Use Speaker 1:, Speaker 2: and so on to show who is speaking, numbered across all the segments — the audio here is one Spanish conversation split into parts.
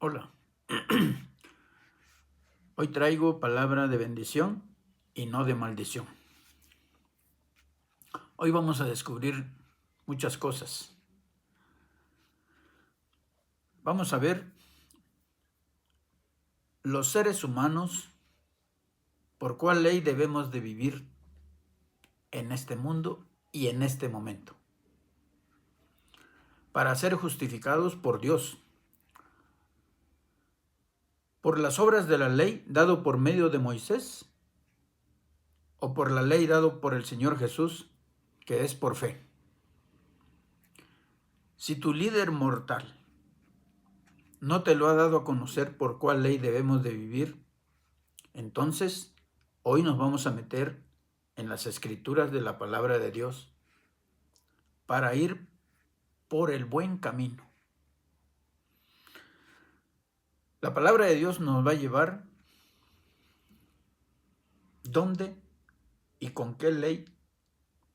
Speaker 1: Hola, hoy traigo palabra de bendición y no de maldición. Hoy vamos a descubrir muchas cosas. Vamos a ver los seres humanos, por cuál ley debemos de vivir en este mundo y en este momento, para ser justificados por Dios, por las obras de la ley dado por medio de Moisés o por la ley dado por el Señor Jesús, que es por fe. Si tu líder mortal no te lo ha dado a conocer por cuál ley debemos de vivir, entonces hoy nos vamos a meter en las escrituras de la palabra de Dios para ir por el buen camino. La palabra de Dios nos va a llevar dónde y con qué ley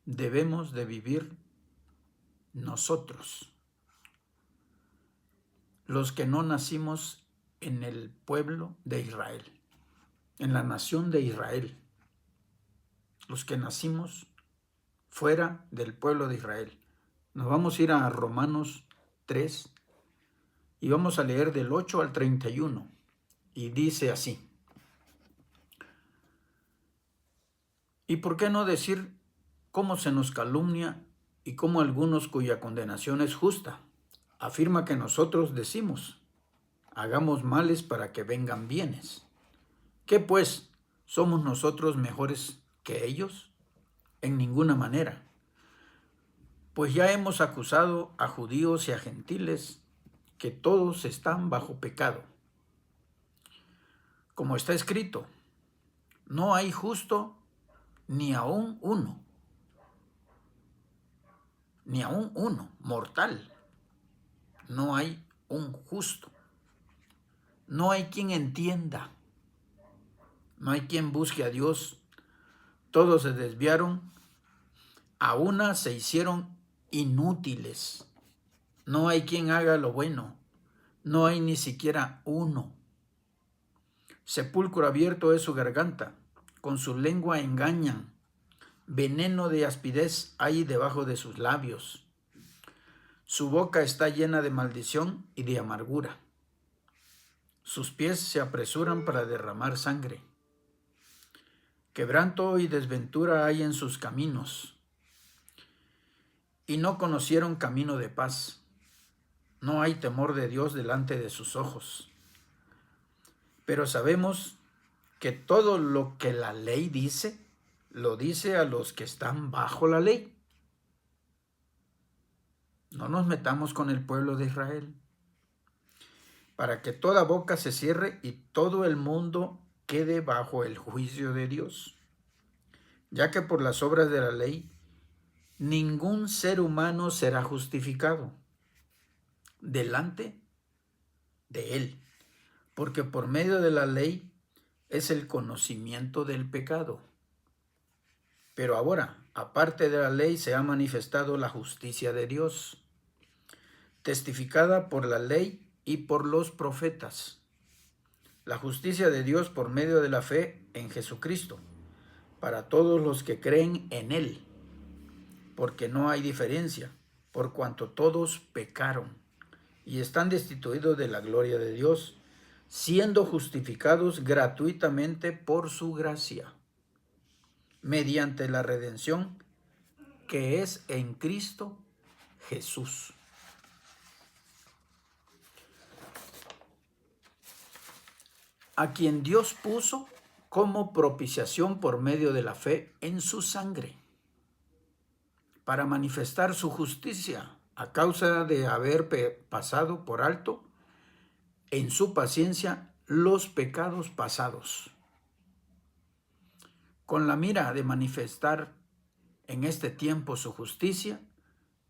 Speaker 1: debemos de vivir nosotros, los que no nacimos en el pueblo de Israel, en la nación de Israel, los que nacimos fuera del pueblo de Israel. Nos vamos a ir a Romanos 3 y vamos a leer del 8 al 31 y dice así: ¿Y por qué no decir cómo se nos calumnia y cómo algunos cuya condenación es justa? Afirma que nosotros decimos: hagamos males para que vengan bienes. ¿Qué pues? ¿Somos nosotros mejores que ellos? En ninguna manera. Pues ya hemos acusado a judíos y a gentiles que todos están bajo pecado. Como está escrito: no hay justo ni aún uno, mortal. No hay un justo. No hay quien entienda. No hay quien busque a Dios. Todos se desviaron. A una se hicieron inútiles. No hay quien haga lo bueno. No hay ni siquiera uno. Sepulcro abierto es su garganta. Con su lengua engañan. Veneno de aspidez hay debajo de sus labios. Su boca está llena de maldición y de amargura. Sus pies se apresuran para derramar sangre. Quebranto y desventura hay en sus caminos. Y no conocieron camino de paz. No hay temor de Dios delante de sus ojos. Pero sabemos que todo lo que la ley dice, lo dice a los que están bajo la ley. No nos metamos con el pueblo de Israel, para que toda boca se cierre y todo el mundo quede bajo el juicio de Dios, ya que por las obras de la ley ningún ser humano será justificado delante de él, porque por medio de la ley es el conocimiento del pecado. Pero ahora, aparte de la ley, se ha manifestado la justicia de Dios, testificada por la ley y por los profetas. La justicia de Dios por medio de la fe en Jesucristo, para todos los que creen en Él, porque no hay diferencia, por cuanto todos pecaron y están destituidos de la gloria de Dios, siendo justificados gratuitamente por su gracia, mediante la redención que es en Cristo Jesús. A quien Dios puso como propiciación por medio de la fe en su sangre, para manifestar su justicia a causa de haber pasado por alto en su paciencia los pecados pasados, con la mira de manifestar en este tiempo su justicia,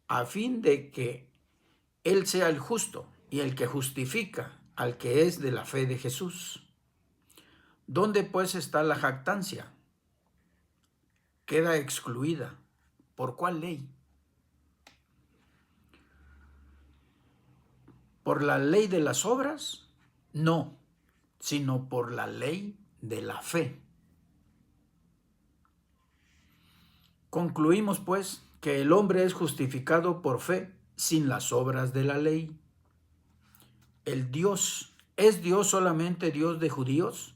Speaker 1: a fin de que Él sea el justo y el que justifica al que es de la fe de Jesús. ¿Dónde pues está la jactancia? Queda excluida. ¿Por cuál ley? ¿Por la ley de las obras No, sino por la ley de la fe. Concluimos, pues, que el hombre es justificado por fe sin las obras de la ley. ¿El Dios es Dios solamente Dios de judíos?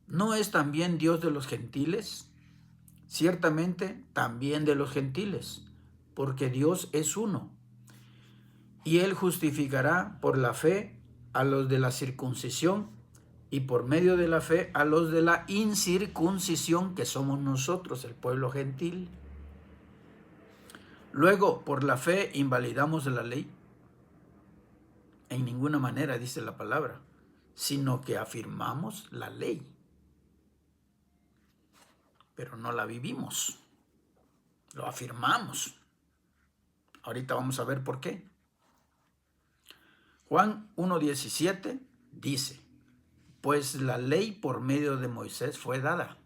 Speaker 1: ¿No es también Dios de los gentiles? Ciertamente también de los gentiles, porque Dios es uno. Y Él justificará por la fe a los de la circuncisión y por medio de la fe a los de la incircuncisión, que somos nosotros, el pueblo gentil. Luego, por la fe invalidamos la ley. En ninguna manera, dice la palabra, sino que afirmamos la ley, pero no la vivimos, lo afirmamos. Ahorita vamos a ver por qué. Juan 1:17 dice: pues la ley por medio de Moisés fue dada,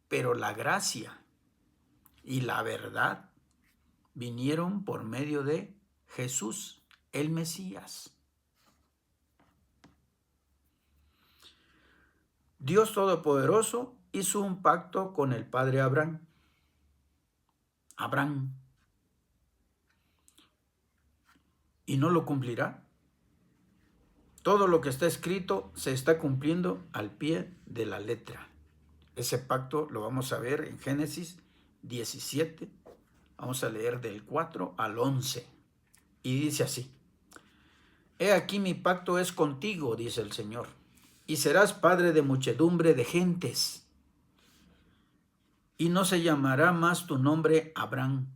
Speaker 1: pero la gracia y la verdad vinieron por medio de Jesús, el Mesías. Dios Todopoderoso hizo un pacto con el padre Abraham. ¿Y no lo cumplirá? Todo lo que está escrito se está cumpliendo al pie de la letra. Ese pacto lo vamos a ver en Génesis 17. Vamos a leer del 4 al 11. Y dice así: he aquí mi pacto es contigo, dice el Señor, y serás padre de muchedumbre de gentes. Y no se llamará más tu nombre Abraham.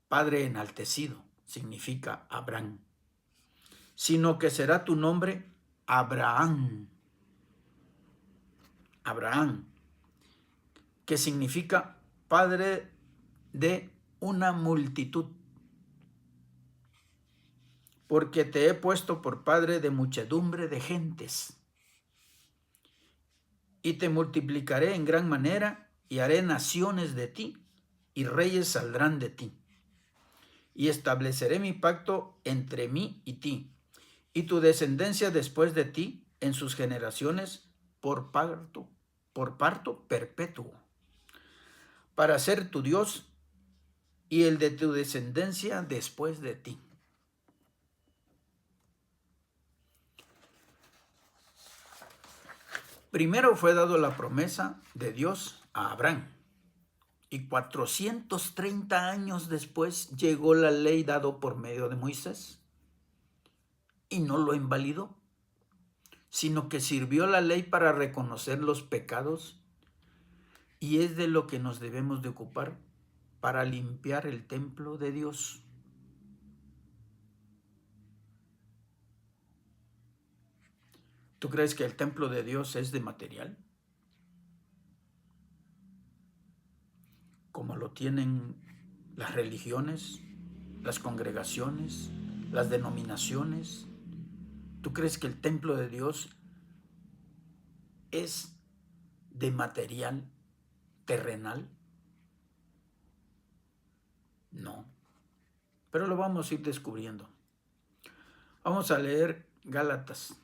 Speaker 1: Padre enaltecido significa Abraham, sino que será tu nombre Abraham. Abraham, que significa padre de una multitud, porque te he puesto por padre de muchedumbre de gentes. Y te multiplicaré en gran manera, y haré naciones de ti, y reyes saldrán de ti. Y estableceré mi pacto entre mí y ti, y tu descendencia después de ti en sus generaciones por parto perpetuo, para ser tu Dios y el de tu descendencia después de ti. Primero fue dado la promesa de Dios a Abraham, y 430 años después llegó la ley dada por medio de Moisés, y no lo invalidó, sino que sirvió la ley para reconocer los pecados, y es de lo que nos debemos de ocupar para limpiar el templo de Dios. ¿Tú crees que el templo de Dios es de material? Como lo tienen las religiones, las congregaciones, las denominaciones. ¿Tú crees que el templo de Dios es de material terrenal? No, pero lo vamos a ir descubriendo. Vamos a leer Gálatas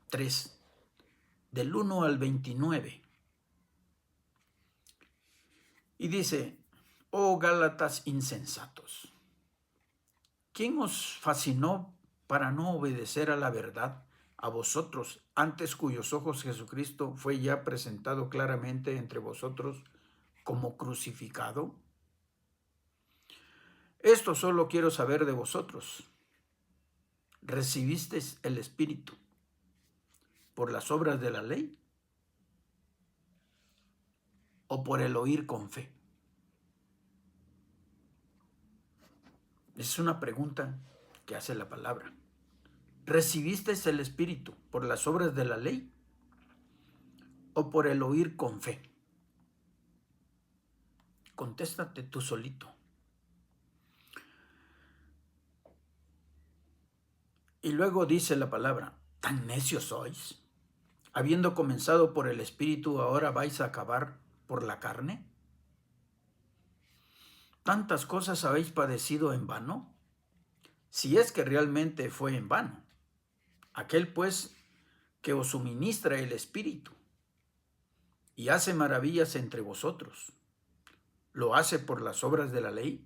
Speaker 1: 3, del 1 al 29. Y dice: oh Gálatas insensatos, ¿quién os fascinó para no obedecer a la verdad? A vosotros, antes cuyos ojos Jesucristo fue ya presentado claramente entre vosotros como crucificado. Esto solo quiero saber de vosotros. ¿Recibisteis el Espíritu por las obras de la ley o por el oír con fe? Es una pregunta que hace la palabra. ¿Recibisteis el Espíritu por las obras de la ley o por el oír con fe? Contéstate tú solito. Y luego dice la palabra: ¿tan necios sois? Habiendo comenzado por el Espíritu, ¿ahora vais a acabar por la carne? ¿Tantas cosas habéis padecido en vano? si es que realmente fue en vano. Aquel pues que os suministra el Espíritu y hace maravillas entre vosotros, ¿lo hace por las obras de la ley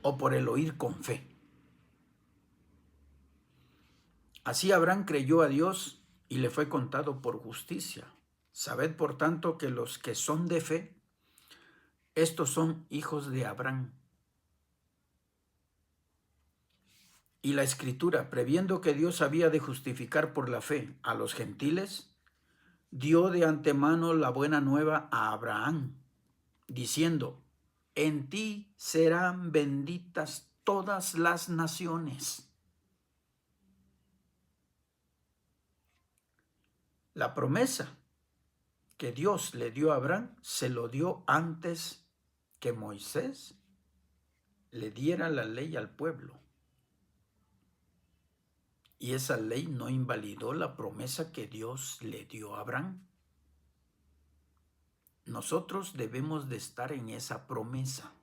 Speaker 1: o por el oír con fe? Así Abraham creyó a Dios y le fue contado por justicia. Sabed, por tanto, que los que son de fe, estos son hijos de Abraham. Y la Escritura, previendo que Dios había de justificar por la fe a los gentiles, dio de antemano la buena nueva a Abraham, diciendo: en ti serán benditas todas las naciones. La promesa que Dios le dio a Abraham se lo dio antes que Moisés le diera la ley al pueblo. Y esa ley no invalidó la promesa que Dios le dio a Abraham. Nosotros debemos de estar en esa promesa,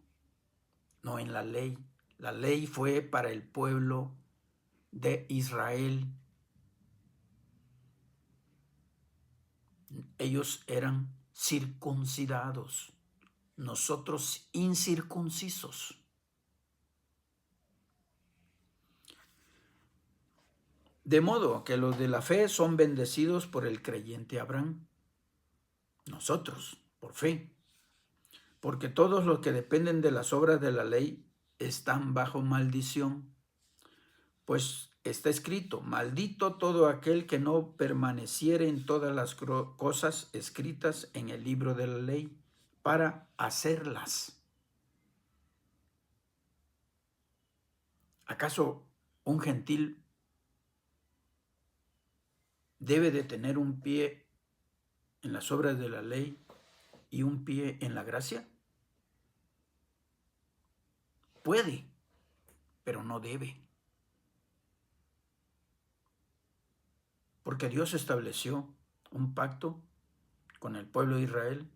Speaker 1: no en la ley. La ley fue para el pueblo de Israel. Ellos eran circuncidados, nosotros incircuncisos. De modo que los de la fe son bendecidos por el creyente Abraham. Nosotros, por fe. Porque todos los que dependen de las obras de la ley están bajo maldición. Pues está escrito: maldito todo aquel que no permaneciere en todas las cosas escritas en el libro de la ley para hacerlas. ¿Acaso un gentil debe de tener un pie en las obras de la ley y un pie en la gracia? Puede, pero no debe. Porque Dios estableció un pacto con el pueblo de Israel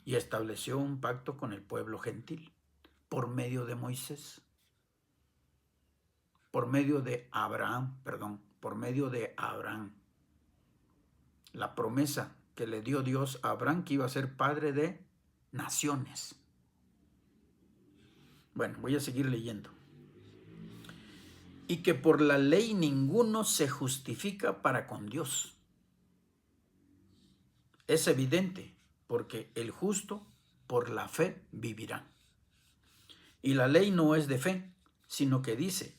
Speaker 1: y estableció un pacto con el pueblo gentil por medio de Moisés, por medio de Abraham. La promesa que le dio Dios a Abraham, que iba a ser padre de naciones. Bueno, voy a seguir leyendo. Y que por la ley ninguno se justifica para con Dios. Es evidente, porque el justo por la fe vivirá. Y la ley no es de fe, sino que dice: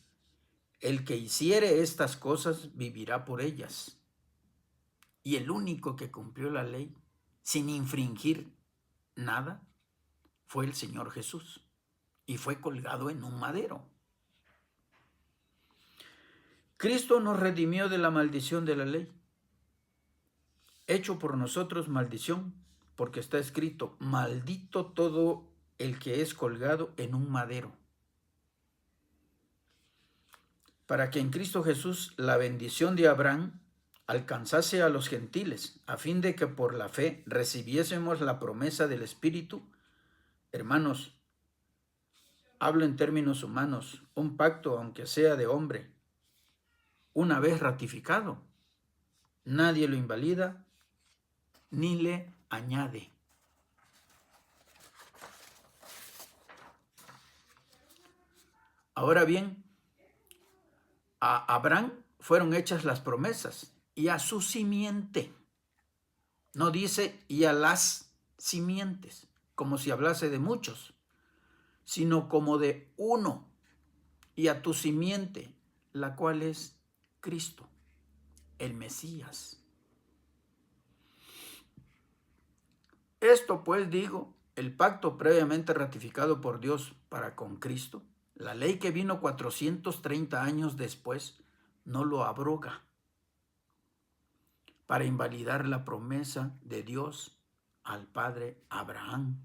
Speaker 1: el que hiciere estas cosas vivirá por ellas. Y el único que cumplió la ley sin infringir nada fue el Señor Jesús, y fue colgado en un madero. Cristo nos redimió de la maldición de la ley, hecho por nosotros maldición, porque está escrito: maldito todo el que es colgado en un madero. Para que en Cristo Jesús la bendición de Abraham alcanzase a los gentiles, a fin de que por la fe recibiésemos la promesa del Espíritu. Hermanos, hablo en términos humanos, un pacto, aunque sea de hombre, una vez ratificado, nadie lo invalida ni le añade. Ahora bien, a Abraham fueron hechas las promesas y a su simiente. No dice y a las simientes, como si hablase de muchos, sino como de uno, y a tu simiente, la cual es Cristo, el Mesías. Esto pues digo, el pacto previamente ratificado por Dios para con Cristo, la ley que vino 430 años después, no lo abroga para invalidar la promesa de Dios al padre Abraham.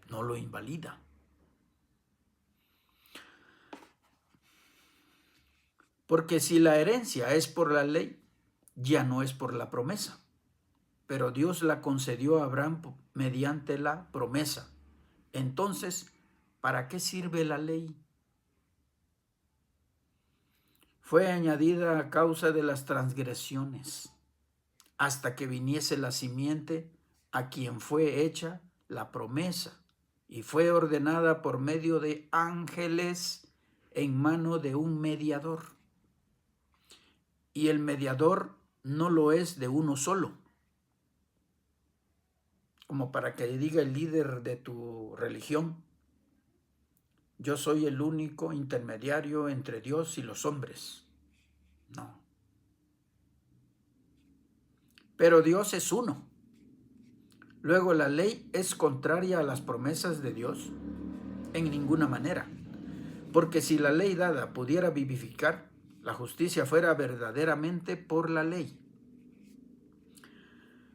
Speaker 1: No lo invalida. Porque si la herencia es por la ley, ya no es por la promesa. Pero Dios la concedió a Abraham mediante la promesa. Entonces, ¿Para qué sirve la ley? Fue añadida a causa de las transgresiones, hasta que viniese la simiente a quien fue hecha la promesa, y fue ordenada por medio de ángeles en mano de un mediador. Y el mediador no lo es de uno solo, como para que diga el líder de tu religión: yo soy el único intermediario entre Dios y los hombres. No. Pero Dios es uno. Luego, ¿la ley es contraria a las promesas de Dios? En ninguna manera. Porque si la ley dada pudiera vivificar, la justicia fuera verdaderamente por la ley.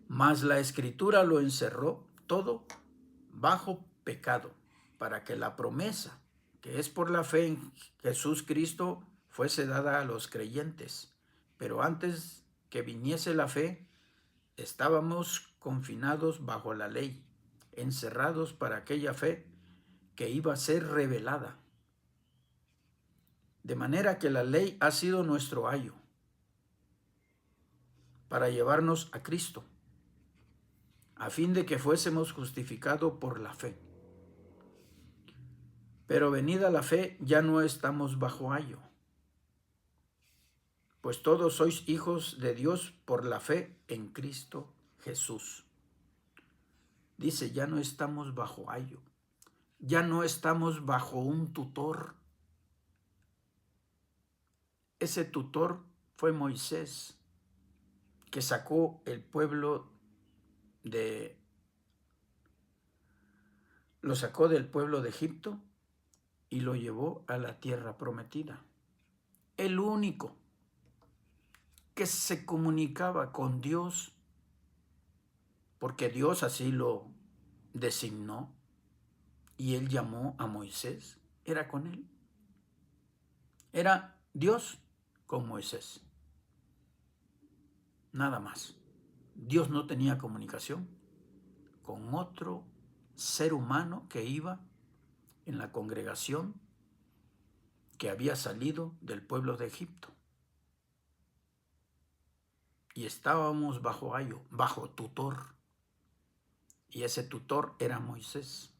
Speaker 1: Mas la Escritura lo encerró todo bajo pecado, para que la promesa, que es por la fe en Jesús Cristo, fuese dada a los creyentes. Pero antes que viniese la fe, estábamos confinados bajo la ley, encerrados para aquella fe que iba a ser revelada. De manera que la ley ha sido nuestro ayo para llevarnos a Cristo, a fin de que fuésemos justificados por la fe. Pero venida la fe, ya no estamos bajo ayo, pues todos sois hijos de Dios por la fe en Cristo Jesús. Dice, ya no estamos bajo ayo, ya no estamos bajo un tutor. Ese tutor fue Moisés, que sacó el pueblo lo sacó del pueblo de Egipto y lo llevó a la tierra prometida. El único que se comunicaba con Dios, porque Dios así lo designó y él llamó a Moisés, era con él. Era Dios con Moisés. Nada más. Dios no tenía comunicación con otro ser humano que iba en la congregación que había salido del pueblo de Egipto. Y estábamos bajo ayo, bajo tutor. Y ese tutor era Moisés.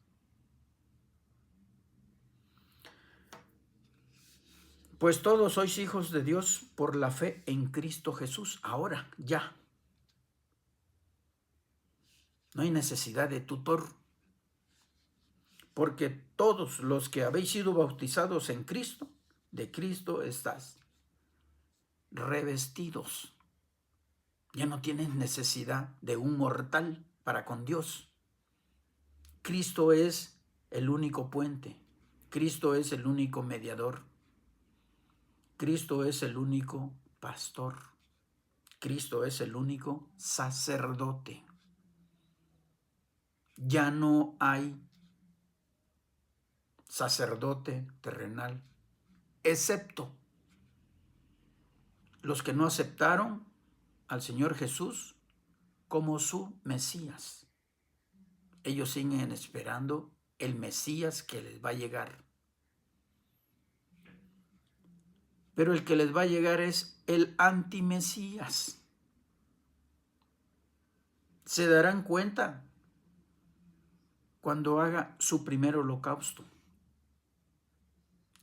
Speaker 1: Pues todos sois hijos de Dios por la fe en Cristo Jesús. Ahora, ya. No hay necesidad de tutor. Porque todos los que habéis sido bautizados en Cristo, de Cristo estás revestidos. Ya no tienes necesidad de un mortal para con Dios. Cristo es el único puente. Cristo es el único mediador. Cristo es el único pastor. Cristo es el único sacerdote. Ya no hay sacerdote terrenal, excepto los que no aceptaron al Señor Jesús como su Mesías. Ellos siguen esperando el Mesías que les va a llegar. Pero el que les va a llegar es el antimesías. Se darán cuenta cuando haga su primer holocausto.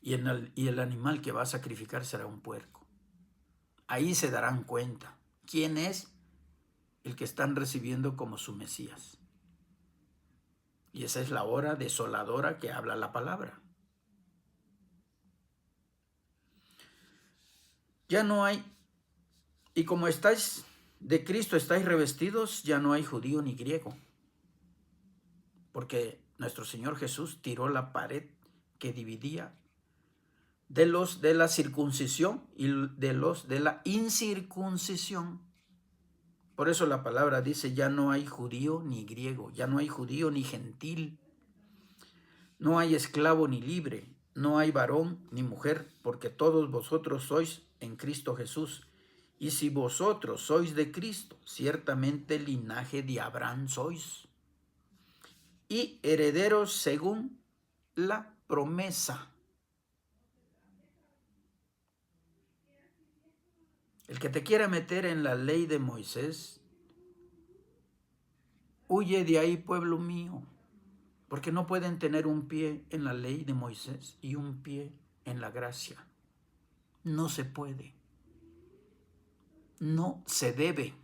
Speaker 1: Y el animal que va a sacrificar será un puerco. Ahí se darán cuenta quién es el que están recibiendo como su Mesías. Y esa es la hora desoladora que habla la palabra. Ya no hay, y como estáis de Cristo, estáis revestidos, ya no hay judío ni griego. Porque nuestro Señor Jesús tiró la pared que dividía de los de la circuncisión y de los de la incircuncisión. Por eso la palabra dice, ya no hay judío ni griego, ya no hay judío ni gentil, no hay esclavo ni libre, no hay varón ni mujer, porque todos vosotros sois en Cristo Jesús. Y si vosotros sois de Cristo, ciertamente linaje de Abraham sois, y herederos según la promesa. El que te quiera meter en la ley de Moisés, huye de ahí, pueblo mío, porque no pueden tener un pie en la ley de Moisés y un pie en la gracia. No se puede. No se debe.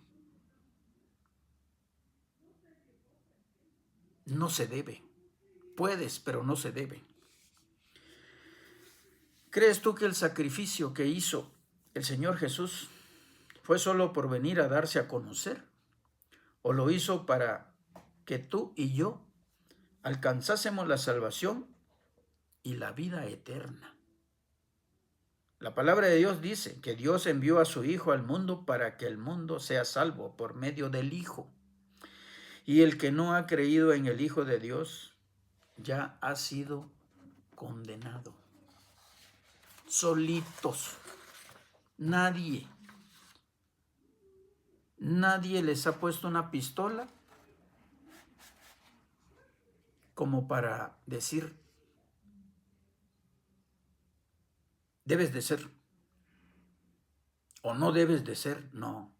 Speaker 1: No se debe. Puedes, pero no se debe. ¿Crees tú que el sacrificio que hizo el Señor Jesús fue solo por venir a darse a conocer? ¿O lo hizo para que tú y yo alcanzásemos la salvación y la vida eterna? La palabra de Dios dice que Dios envió a su Hijo al mundo para que el mundo sea salvo por medio del Hijo. Y el que no ha creído en el Hijo de Dios ya ha sido condenado. Solitos. Nadie les ha puesto una pistola como para decir, debes de ser o no debes de ser. No.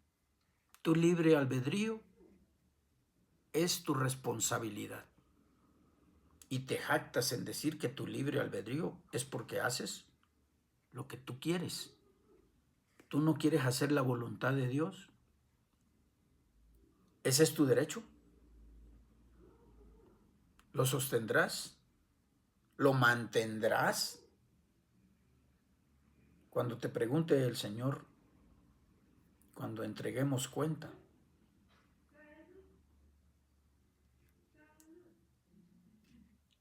Speaker 1: Tu libre albedrío es tu responsabilidad. Y te jactas en decir que tu libre albedrío es porque haces lo que tú quieres. ¿Tú no quieres hacer la voluntad de Dios? ¿Ese es tu derecho? ¿Lo sostendrás? ¿Lo mantendrás? Cuando te pregunte el Señor, cuando entreguemos cuenta.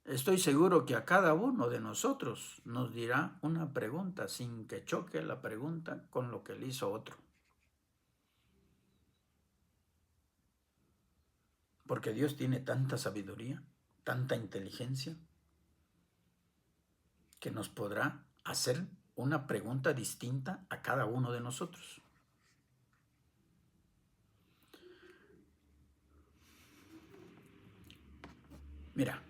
Speaker 1: Estoy seguro que a cada uno de nosotros nos dirá una pregunta sin que choque la pregunta con lo que le hizo otro. Porque Dios tiene tanta sabiduría, tanta inteligencia, que nos podrá hacer una pregunta distinta a cada uno de nosotros. Mira,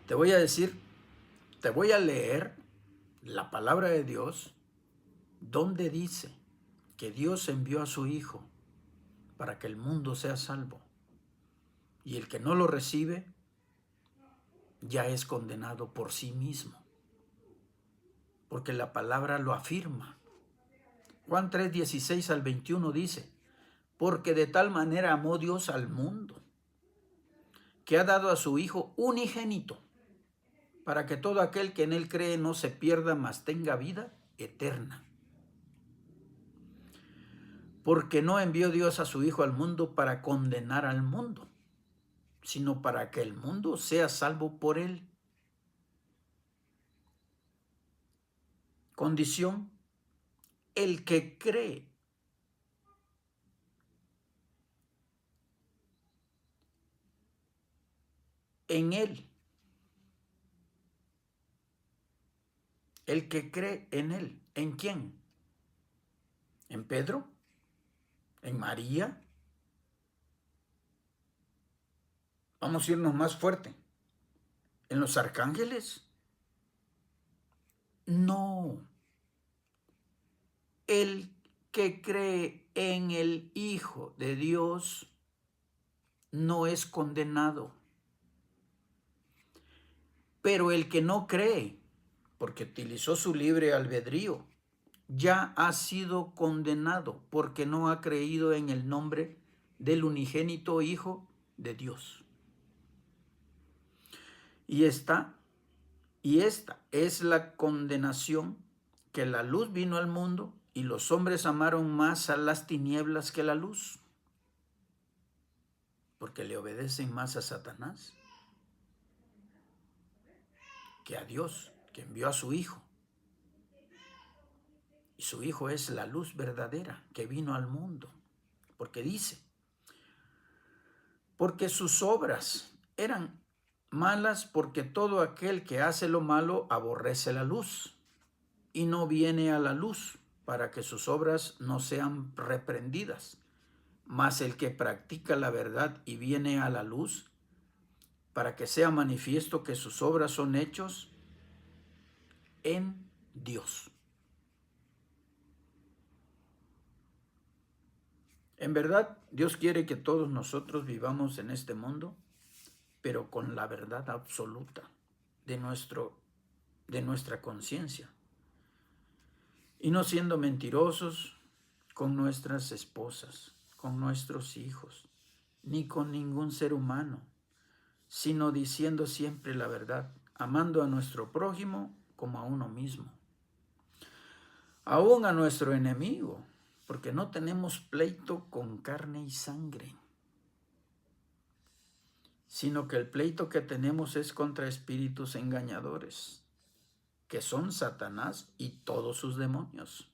Speaker 1: te voy a leer la palabra de Dios donde dice que Dios envió a su Hijo para que el mundo sea salvo. Y el que no lo recibe ya es condenado por sí mismo. Porque la palabra lo afirma. Juan 3, 16 al 21 dice, porque de tal manera amó Dios al mundo, que ha dado a su Hijo unigénito, para que todo aquel que en él cree no se pierda, mas tenga vida eterna. Porque no envió Dios a su Hijo al mundo para condenar al mundo, sino para que el mundo sea salvo por él. Condición, el que cree en él, el que cree en él, ¿en quién? ¿En Pedro? ¿En María? Vamos a irnos más fuerte. ¿En los arcángeles? No. El que cree en el Hijo de Dios no es condenado. Pero el que no cree, porque utilizó su libre albedrío, ya ha sido condenado porque no ha creído en el nombre del unigénito Hijo de Dios. Y esta es la condenación, que la luz vino al mundo y los hombres amaron más a las tinieblas que la luz, porque le obedecen más a Satanás que a Dios, que envió a su Hijo. Y su Hijo es la luz verdadera que vino al mundo. Porque dice, porque sus obras eran malas, porque todo aquel que hace lo malo aborrece la luz y no viene a la luz para que sus obras no sean reprendidas. Mas el que practica la verdad y viene a la luz, para que sea manifiesto que sus obras son hechos en Dios. En verdad, Dios quiere que todos nosotros vivamos en este mundo, pero con la verdad absoluta de nuestra conciencia, y no siendo mentirosos con nuestras esposas, con nuestros hijos, ni con ningún ser humano, sino diciendo siempre la verdad, amando a nuestro prójimo como a uno mismo, aún a nuestro enemigo, porque no tenemos pleito con carne y sangre, sino que el pleito que tenemos es contra espíritus engañadores, que son Satanás y todos sus demonios.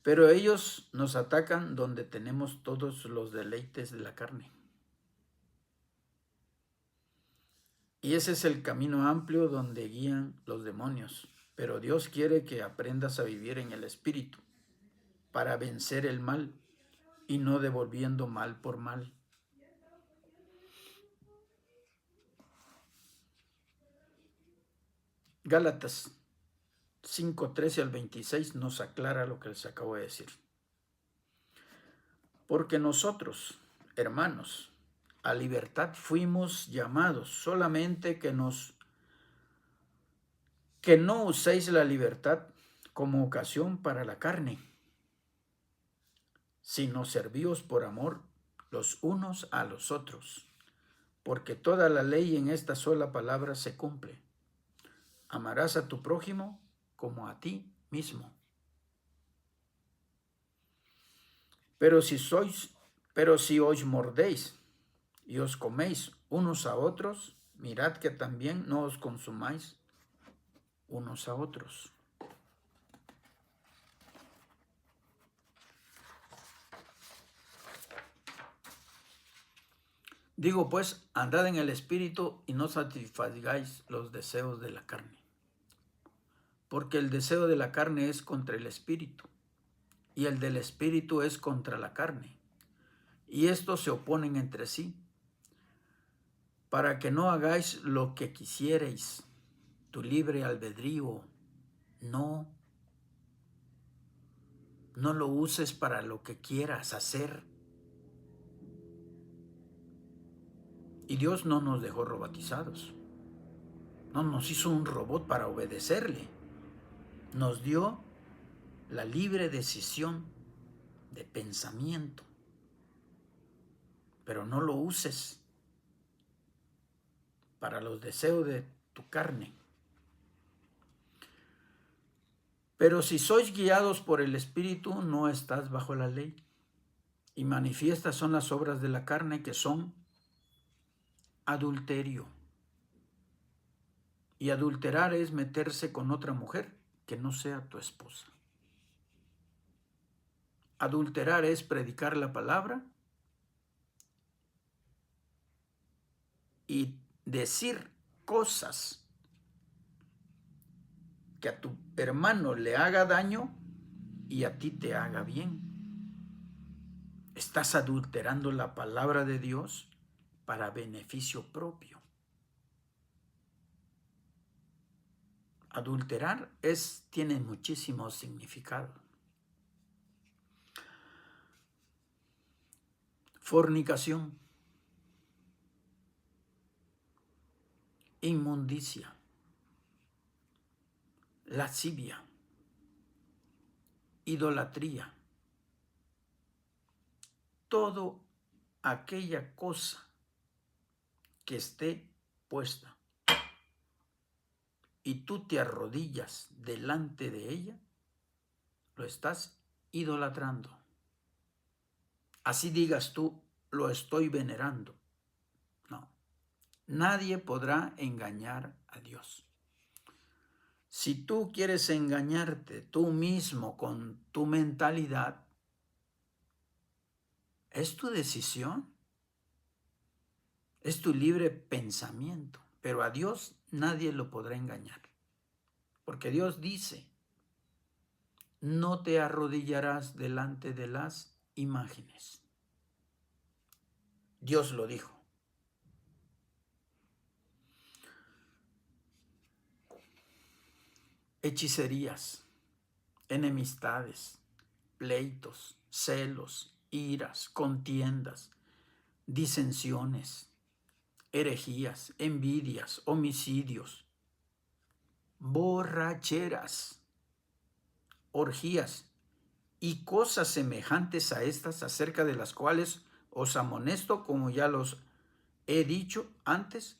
Speaker 1: Pero ellos nos atacan donde tenemos todos los deleites de la carne. Y ese es el camino amplio donde guían los demonios. Pero Dios quiere que aprendas a vivir en el espíritu para vencer el mal y no devolviendo mal por mal. Gálatas 5:13 al 26 nos aclara lo que les acabo de decir. Porque nosotros, hermanos, a libertad fuimos llamados, solamente que no uséis la libertad como ocasión para la carne, sino servíos por amor los unos a los otros, porque toda la ley en esta sola palabra se cumple: amarás a tu prójimo como a ti mismo. Pero si os mordéis y os coméis unos a otros, mirad que también no os consumáis unos a otros. Digo pues, andad en el espíritu y no satisfagáis los deseos de la carne. Porque el deseo de la carne es contra el espíritu, y el del espíritu es contra la carne. Y estos se oponen entre sí, para que no hagáis lo que quisierais. Tu libre albedrío no lo uses para lo que quieras hacer. Y Dios no nos dejó robotizados. No nos hizo un robot para obedecerle. Nos dio la libre decisión de pensamiento. Pero no lo uses para los deseos de tu carne. Pero si sois guiados por el Espíritu, no estás bajo la ley. Y manifiestas son las obras de la carne, que son adulterio. Y adulterar es meterse con otra mujer que no sea tu esposa. Adulterar es predicar la palabra y decir cosas que a tu hermano le haga daño y a ti te haga bien. Estás adulterando la palabra de Dios para beneficio propio. Adulterar tiene muchísimo significado. Fornicación, inmundicia, lascivia, idolatría, todo aquella cosa que esté puesta y tú te arrodillas delante de ella, lo estás idolatrando. Así digas tú, lo estoy venerando. No, nadie podrá engañar a Dios. Si tú quieres engañarte tú mismo con tu mentalidad, es tu decisión, es tu libre pensamiento, pero a Dios nadie lo podrá engañar. Porque Dios dice, no te arrodillarás delante de las imágenes. Dios lo dijo. hechicerías, enemistades, pleitos, celos, iras, contiendas, disensiones, herejías, envidias, homicidios, borracheras, orgías y cosas semejantes a estas, acerca de las cuales os amonesto, como ya los he dicho antes,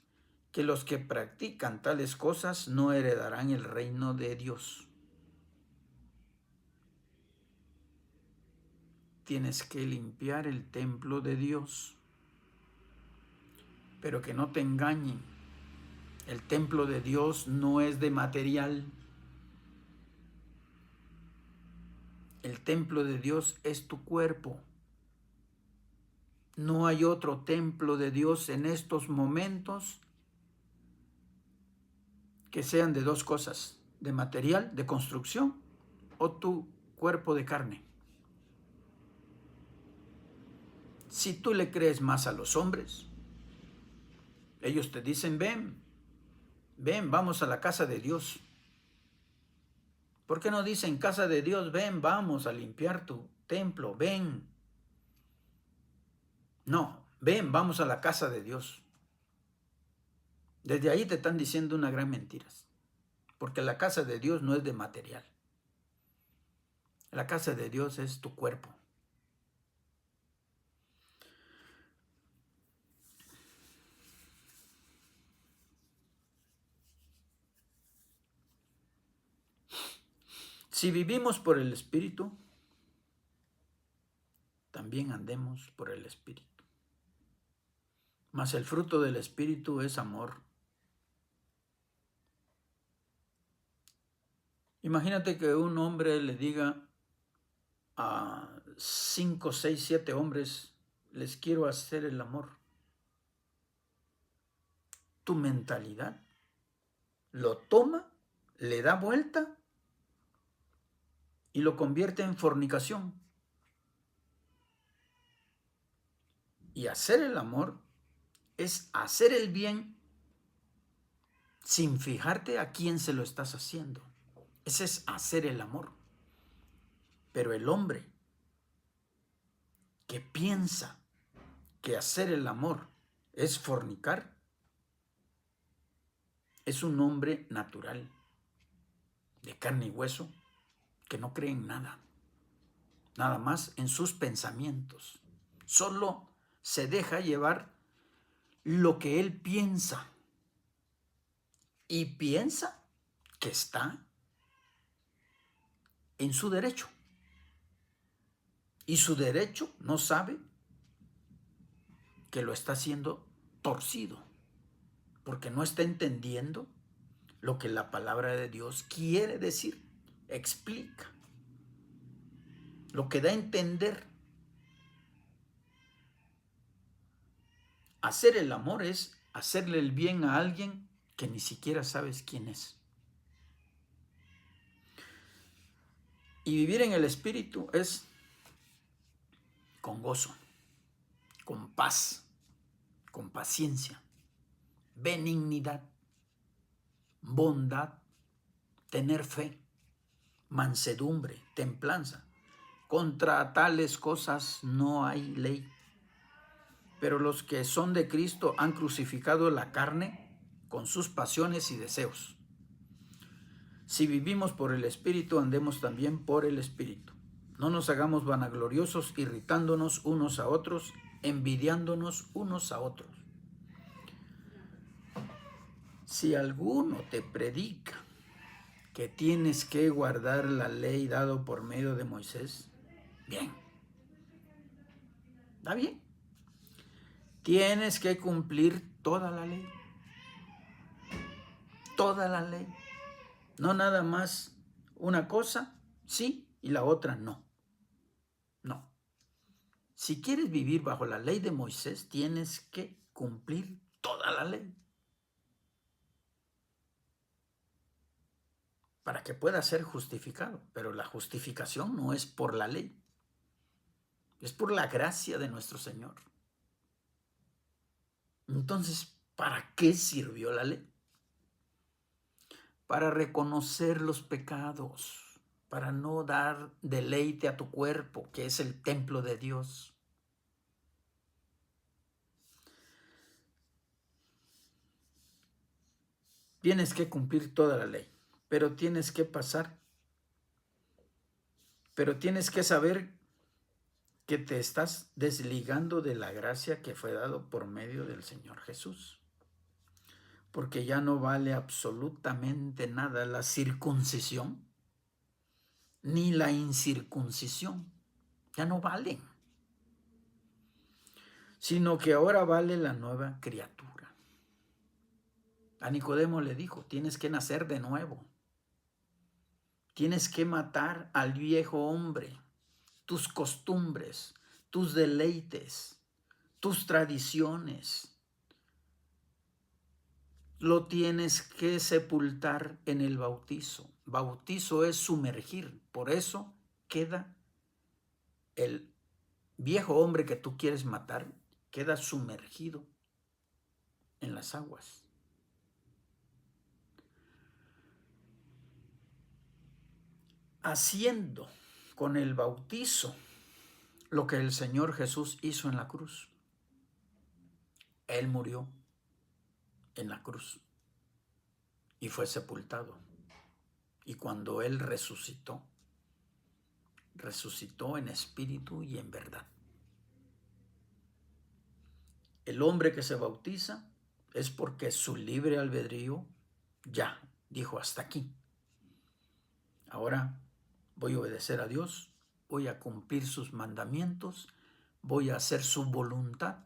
Speaker 1: que los que practican tales cosas no heredarán el reino de Dios. Tienes que limpiar el templo de Dios, pero que no te engañen. El templo de Dios no es de material. El templo de Dios es tu cuerpo. No hay otro templo de Dios en estos momentos que sean de dos cosas, de material, de construcción, o tu cuerpo de carne. Si tú le crees más a los hombres, ellos te dicen, ven, vamos a la casa de Dios. ¿Por qué no dicen, casa de Dios, ven, vamos a limpiar tu templo, ven? No, ven, vamos a la casa de Dios. Desde ahí te están diciendo una gran mentira, porque la casa de Dios no es de material. La casa de Dios es tu cuerpo. Si vivimos por el Espíritu, también andemos por el Espíritu. Mas el fruto del Espíritu es amor. Imagínate que un hombre le diga a 5, 6, 7 hombres, les quiero hacer el amor. Tu mentalidad lo toma, le da vuelta y lo convierte en fornicación. Y hacer el amor es hacer el bien sin fijarte a quién se lo estás haciendo. Ese es hacer el amor. Pero el hombre que piensa que hacer el amor es fornicar, es un hombre natural, de carne y hueso, que no cree en nada, nada más en sus pensamientos. Solo se deja llevar lo que él piensa y piensa que está en su derecho. Y su derecho no sabe que lo está haciendo torcido, porque no está entendiendo lo que la palabra de Dios quiere decir, explica, lo que da a entender. Hacer el amor es hacerle el bien a alguien que ni siquiera sabes quién es. Y vivir en el Espíritu es con gozo, con paz, con paciencia, benignidad, bondad, tener fe, mansedumbre, templanza. Contra tales cosas no hay ley. Pero los que son de Cristo han crucificado la carne con sus pasiones y deseos. Si vivimos por el Espíritu, andemos también por el Espíritu. No nos hagamos vanagloriosos, irritándonos unos a otros, envidiándonos unos a otros. Si alguno te predica que tienes que guardar la ley dada por medio de Moisés, bien, está bien. Tienes que cumplir toda la ley. Toda la ley. No nada más una cosa, sí, y la otra no. No. Si quieres vivir bajo la ley de Moisés, tienes que cumplir toda la ley. Para que pueda ser justificado. Pero la justificación no es por la ley. Es por la gracia de nuestro Señor. Entonces, ¿para qué sirvió la ley? para reconocer los pecados, para no dar deleite a tu cuerpo, que es el templo de Dios. Tienes que cumplir toda la ley, pero tienes que saber que te estás desligando de la gracia que fue dado por medio del Señor Jesús. Porque ya no vale absolutamente nada la circuncisión ni la incircuncisión. Ya no valen. Sino que ahora vale la nueva criatura. A Nicodemo le dijo, tienes que nacer de nuevo. Tienes que matar al viejo hombre, tus costumbres, tus deleites, tus tradiciones. Lo tienes que sepultar en el bautizo. Bautizo es sumergir. Por eso queda el viejo hombre que tú quieres matar, queda sumergido en las aguas. Haciendo con el bautizo lo que el Señor Jesús hizo en la cruz. Él murió en la cruz y fue sepultado. Y cuando Él resucitó, resucitó en espíritu y en verdad. El hombre que se bautiza es porque su libre albedrío ya dijo hasta aquí. Ahora voy a obedecer a Dios, voy a cumplir sus mandamientos, voy a hacer su voluntad.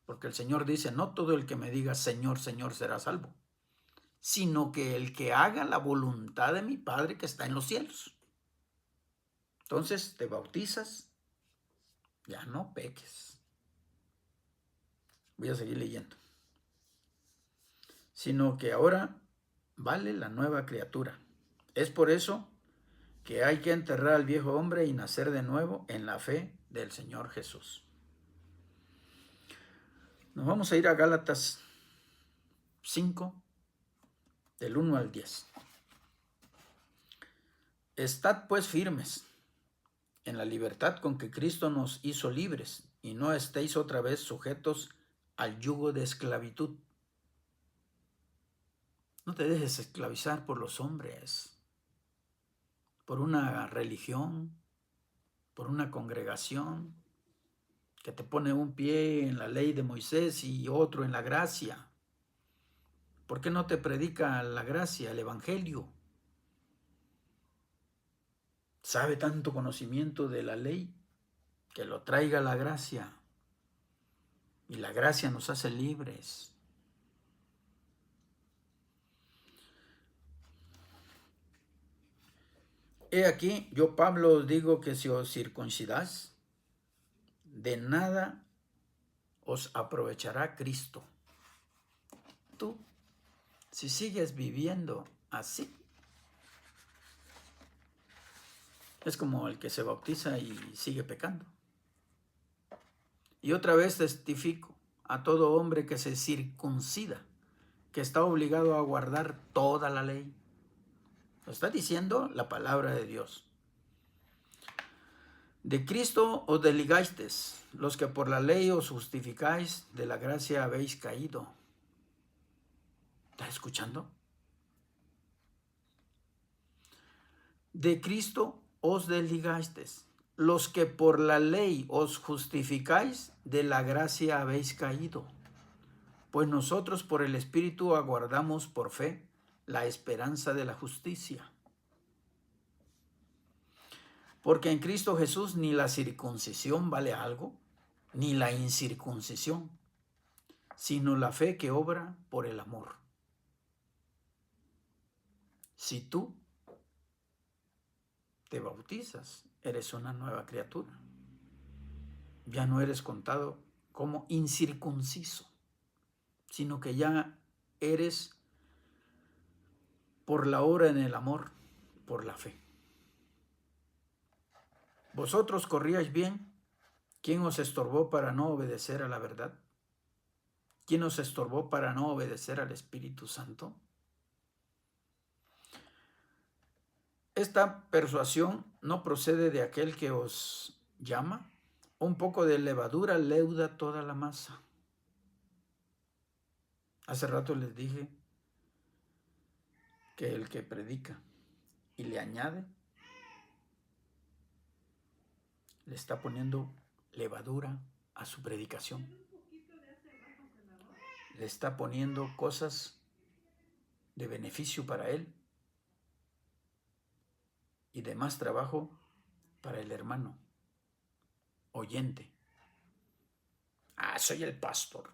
Speaker 1: Porque el Señor dice, no todo el que me diga Señor, Señor será salvo, sino que el que haga la voluntad de mi Padre que está en los cielos. Entonces te bautizas, ya no peques. Voy a seguir leyendo. Sino que ahora vale la nueva criatura. Es por eso que hay que enterrar al viejo hombre y nacer de nuevo en la fe del Señor Jesús. Nos vamos a ir a Gálatas 5, del 1 al 10. Estad pues firmes en la libertad con que Cristo nos hizo libres, y no estéis otra vez sujetos al yugo de esclavitud. No te dejes esclavizar por los hombres, por una religión, por una congregación que te pone un pie en la ley de Moisés y otro en la gracia. ¿Por qué no te predica la gracia, el evangelio? Sabe tanto conocimiento de la ley, que lo traiga la gracia. Y la gracia nos hace libres. He aquí, yo Pablo os digo que si os circuncidáis, de nada os aprovechará Cristo. Tú, si sigues viviendo así, es como el que se bautiza y sigue pecando. Y otra vez testifico a todo hombre que se circuncida, que está obligado a guardar toda la ley. Lo está diciendo la palabra de Dios. De Cristo os desligasteis, los que por la ley os justificáis, de la gracia habéis caído. ¿Estás escuchando? De Cristo os desligasteis, los que por la ley os justificáis, de la gracia habéis caído. Pues nosotros por el Espíritu aguardamos por fe la esperanza de la justicia. Porque en Cristo Jesús ni la circuncisión vale algo, ni la incircuncisión, sino la fe que obra por el amor. Si tú te bautizas, eres una nueva criatura. Ya no eres contado como incircunciso, sino que ya eres por la obra en el amor, por la fe. Vosotros corríais bien. ¿Quién os estorbó para no obedecer a la verdad? ¿Quién os estorbó para no obedecer al Espíritu Santo? Esta persuasión no procede de aquel que os llama. Un poco de levadura leuda toda la masa. Hace rato les dije que el que predica y le añade, le está poniendo levadura a su predicación. Le está poniendo cosas de beneficio para él y de más trabajo para el hermano oyente. Soy el pastor.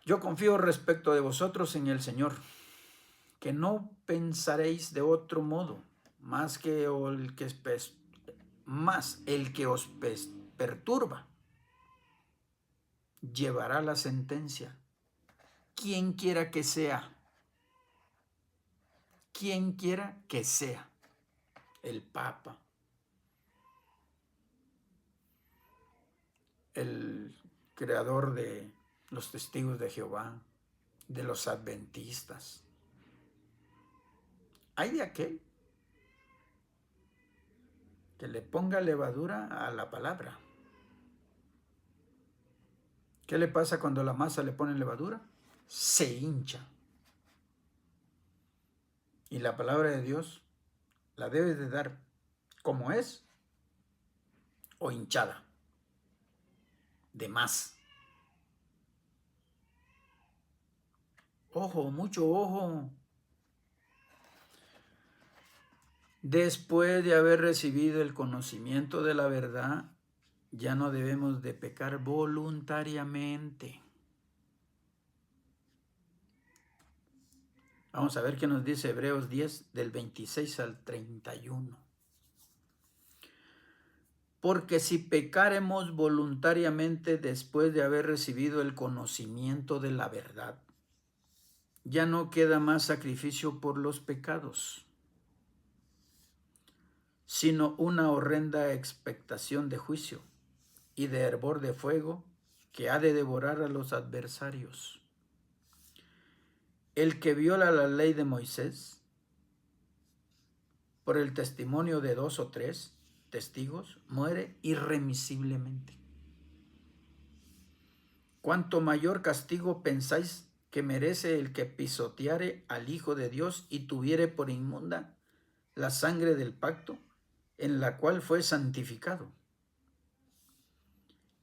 Speaker 1: Yo confío respecto de vosotros en el Señor, que no pensaréis de otro modo, más el que os perturba llevará la sentencia. Quien quiera que sea, el Papa, el creador de los testigos de Jehová, de los adventistas. Hay de aquel que le ponga levadura a la palabra. ¿Qué le pasa cuando la masa le pone levadura? Se hincha. Y la palabra de Dios la debe de dar como es o hinchada, de más. Ojo, mucho ojo. Después de haber recibido el conocimiento de la verdad, ya no debemos de pecar voluntariamente. Vamos a ver qué nos dice Hebreos 10, del 26 al 31. Porque si pecaremos voluntariamente después de haber recibido el conocimiento de la verdad, ya no queda más sacrificio por los pecados, sino una horrenda expectación de juicio y de hervor de fuego que ha de devorar a los adversarios. El que viola la ley de Moisés, por el testimonio de 2 o 3 testigos, muere irremisiblemente. ¿Cuánto mayor castigo pensáis que merece el que pisoteare al Hijo de Dios y tuviere por inmunda la sangre del pacto, en la cual fue santificado,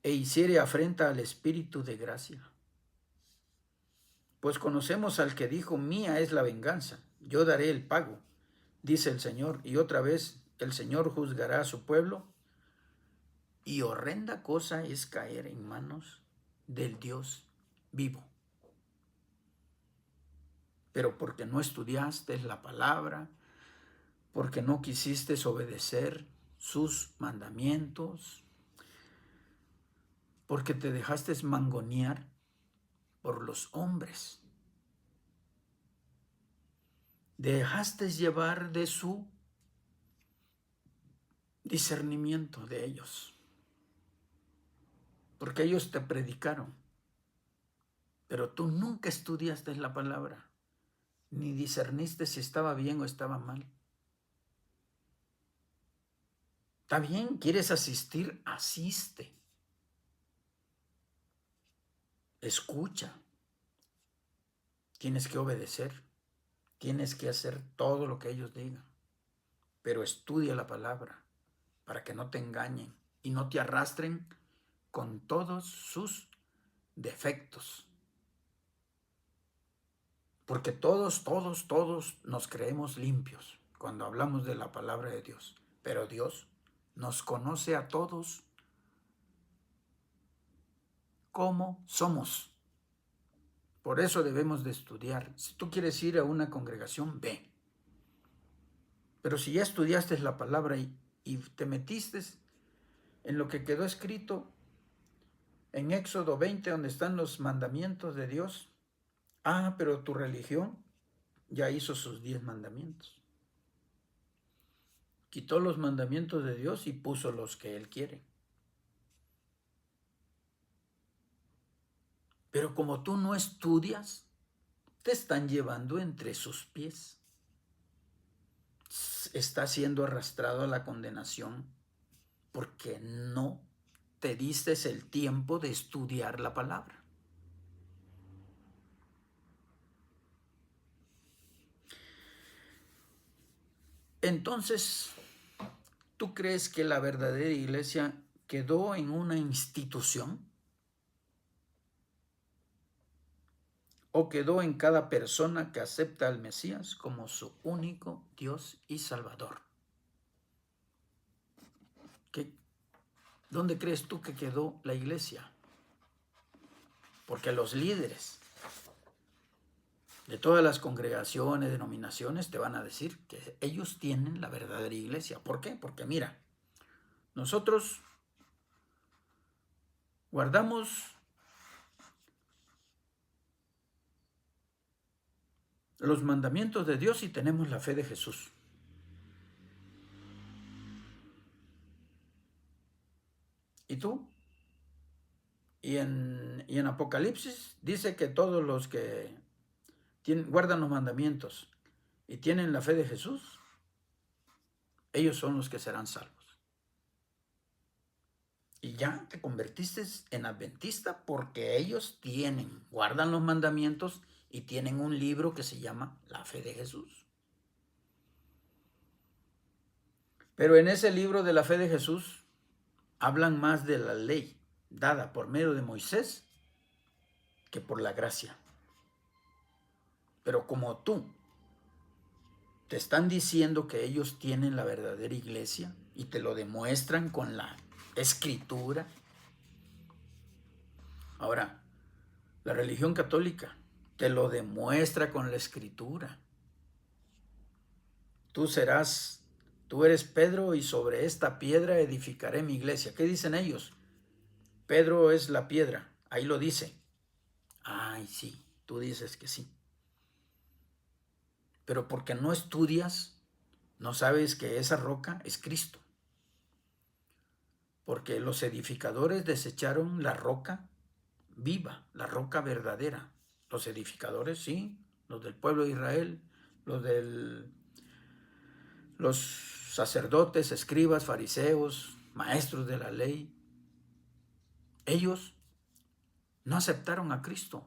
Speaker 1: e hiciere afrenta al Espíritu de gracia? Pues conocemos al que dijo: mía es la venganza, yo daré el pago, dice el Señor. Y otra vez el Señor juzgará a su pueblo. Y horrenda cosa es caer en manos del Dios vivo. Pero porque no estudiaste la palabra, porque no quisiste obedecer sus mandamientos, porque te dejaste mangonear por los hombres, dejaste llevar de su discernimiento de ellos, porque ellos te predicaron, pero tú nunca estudiaste la palabra, ni discerniste si estaba bien o estaba mal. Está bien, quieres asistir, asiste. Escucha. Tienes que obedecer. Tienes que hacer todo lo que ellos digan. Pero estudia la palabra para que no te engañen y no te arrastren con todos sus defectos. Porque todos nos creemos limpios cuando hablamos de la palabra de Dios. Pero Dios nos conoce a todos como somos. Por eso debemos de estudiar. Si tú quieres ir a una congregación, ve. Pero si ya estudiaste la palabra y te metiste en lo que quedó escrito en Éxodo 20, donde están los mandamientos de Dios, pero tu religión ya hizo sus 10 mandamientos. Quitó los mandamientos de Dios y puso los que Él quiere. Pero como tú no estudias, te están llevando entre sus pies. está siendo arrastrado a la condenación porque no te diste el tiempo de estudiar la palabra. Entonces, ¿tú crees que la verdadera iglesia quedó en una institución? ¿O quedó en cada persona que acepta al Mesías como su único Dios y Salvador? ¿Dónde crees tú que quedó la iglesia? Porque los líderes de todas las congregaciones, denominaciones, te van a decir que ellos tienen la verdadera iglesia. ¿Por qué? Porque mira, nosotros guardamos los mandamientos de Dios y tenemos la fe de Jesús. ¿Y tú? Y en Apocalipsis dice que todos los que guardan los mandamientos y tienen la fe de Jesús, ellos son los que serán salvos. Y ya te convertiste en adventista porque ellos guardan los mandamientos y tienen un libro que se llama La Fe de Jesús. Pero en ese libro de la Fe de Jesús hablan más de la ley dada por medio de Moisés que por la gracia. Pero como tú te están diciendo que ellos tienen la verdadera iglesia y te lo demuestran con la escritura. Ahora, la religión católica te lo demuestra con la escritura. Tú eres Pedro y sobre esta piedra edificaré mi iglesia. ¿Qué dicen ellos? Pedro es la piedra, ahí lo dice. Ay, sí, tú dices que sí. Pero porque no estudias, no sabes que esa roca es Cristo. Porque los edificadores desecharon la roca viva, la roca verdadera. Los edificadores, sí, los del pueblo de Israel, los sacerdotes, escribas, fariseos, maestros de la ley, ellos no aceptaron a Cristo.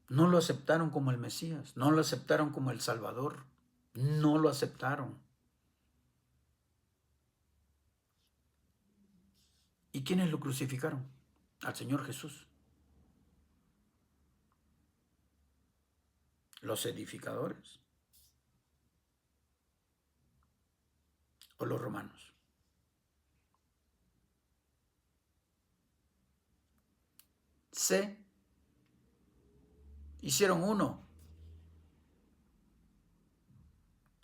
Speaker 1: No lo aceptaron como el Mesías, no lo aceptaron como el Salvador, no lo aceptaron. ¿Y quiénes lo crucificaron? Al Señor Jesús. ¿Los edificadores o los romanos? Se hicieron uno.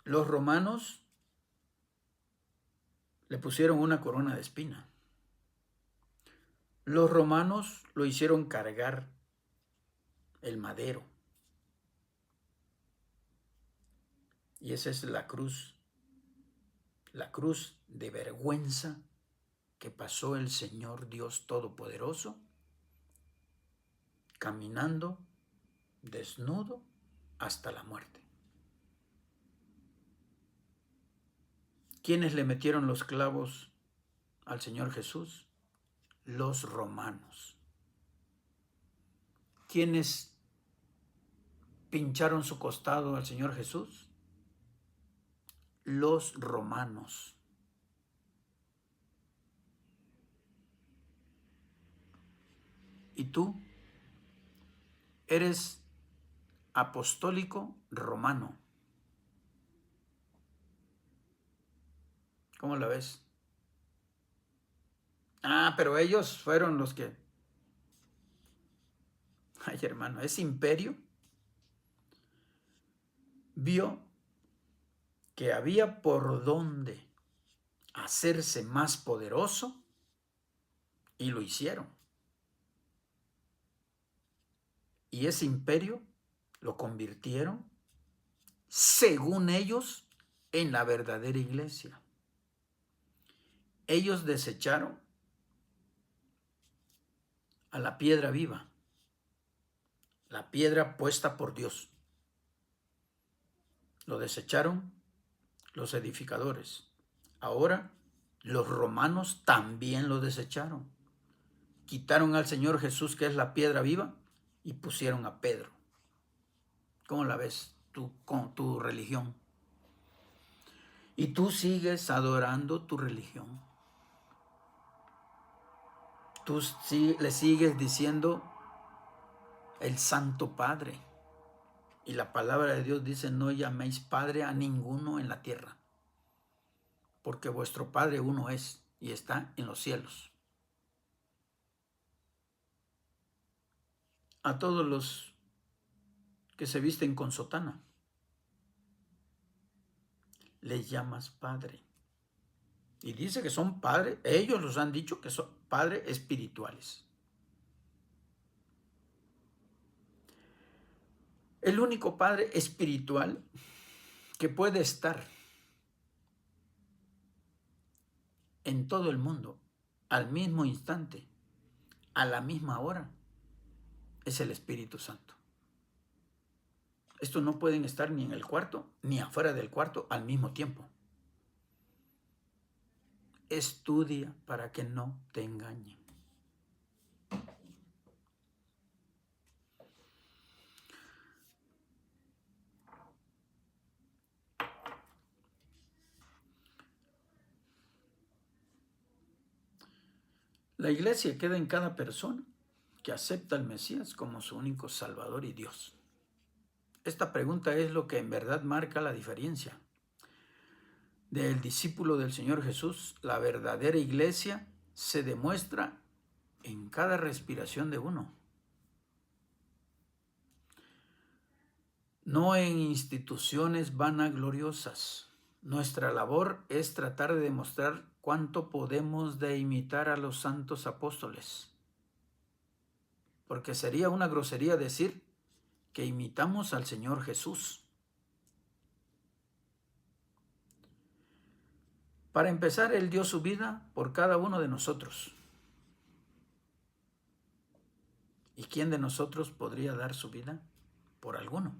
Speaker 1: Los romanos le pusieron una corona de espina. Los romanos lo hicieron cargar el madero. Y esa es la cruz de vergüenza que pasó el Señor Dios Todopoderoso, caminando desnudo hasta la muerte. ¿Quiénes le metieron los clavos al Señor Jesús? Los romanos. ¿Quiénes pincharon su costado al Señor Jesús? Los romanos. ¿Y tú? Eres apostólico romano. ¿Cómo la ves? Ah, pero ellos fueron los que... Ay, hermano, ese imperio vio que había por dónde hacerse más poderoso y lo hicieron. Y ese imperio lo convirtieron, según ellos, en la verdadera iglesia. Ellos desecharon a la piedra viva, la piedra puesta por Dios. Lo desecharon los edificadores. Ahora los romanos también lo desecharon. Quitaron al Señor Jesús, que es la piedra viva, y pusieron a Pedro. ¿Cómo la ves tú con tu religión? Y tú sigues adorando tu religión. Tú le sigues diciendo el Santo Padre. Y la palabra de Dios dice, no llaméis Padre a ninguno en la tierra, porque vuestro Padre uno es y está en los cielos. A todos los que se visten con sotana, les llamas Padre. Y dice que son padres, ellos los han dicho que son padres espirituales. El único Padre espiritual que puede estar en todo el mundo al mismo instante, a la misma hora, es el Espíritu Santo. Estos no pueden estar ni en el cuarto ni afuera del cuarto al mismo tiempo. Estudia para que no te engañen. La iglesia queda en cada persona que acepta al Mesías como su único Salvador y Dios. Esta pregunta es lo que en verdad marca la diferencia del discípulo del Señor Jesús. La verdadera iglesia se demuestra en cada respiración de uno, no en instituciones vanagloriosas. Nuestra labor es tratar de demostrar cuánto podemos de imitar a los santos apóstoles, porque sería una grosería decir que imitamos al Señor Jesús. Para empezar, Él dio su vida por cada uno de nosotros. ¿Y quién de nosotros podría dar su vida por alguno?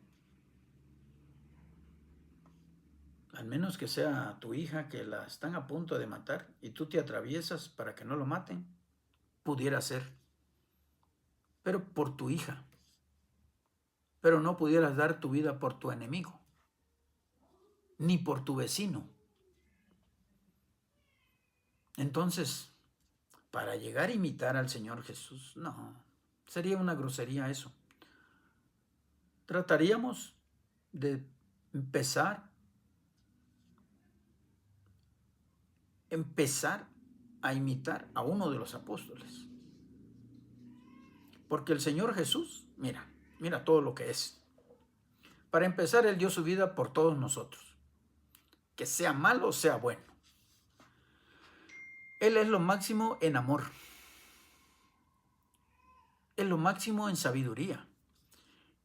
Speaker 1: Al menos que sea tu hija, que la están a punto de matar y tú te atraviesas para que no lo maten. Pudiera ser. Pero por tu hija. Pero no pudieras dar tu vida por tu enemigo, ni por tu vecino. Entonces, para llegar a imitar al Señor Jesús, no, sería una grosería eso. Trataríamos de empezar a imitar a uno de los apóstoles. Porque el Señor Jesús, mira todo lo que es. Para empezar, Él dio su vida por todos nosotros, que sea malo o sea bueno. Él es lo máximo en amor, es lo máximo en sabiduría,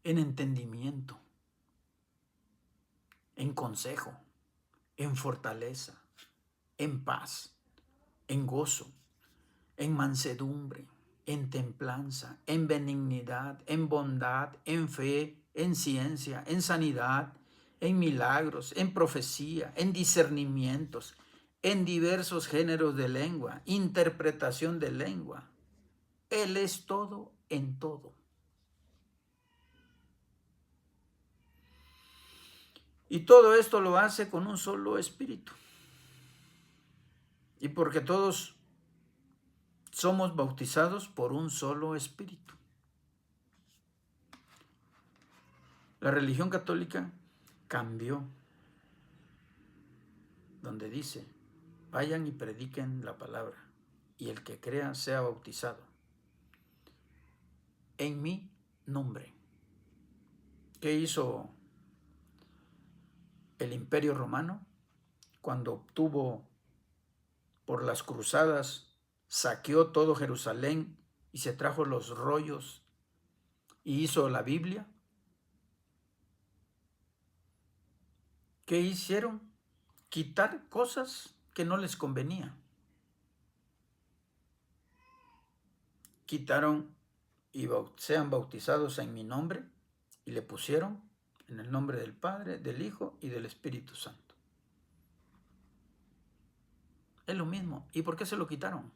Speaker 1: en entendimiento, en consejo, en fortaleza, en paz, en gozo, en mansedumbre, en templanza, en benignidad, en bondad, en fe, en ciencia, en sanidad, en milagros, en profecía, en discernimientos, en diversos géneros de lengua, interpretación de lengua. Él es todo en todo. Y todo esto lo hace con un solo espíritu. Y porque todos somos bautizados por un solo espíritu. La religión católica cambió, donde dice, vayan y prediquen la palabra, y el que crea sea bautizado en mi nombre. ¿Qué hizo el Imperio Romano cuando obtuvo por las cruzadas, saqueó todo Jerusalén y se trajo los rollos y hizo la Biblia? ¿Qué hicieron? Quitar cosas que no les convenía. Quitaron y sean bautizados en mi nombre, y le pusieron En el nombre del Padre, del Hijo y del Espíritu Santo. Es lo mismo. ¿Y por qué se lo quitaron?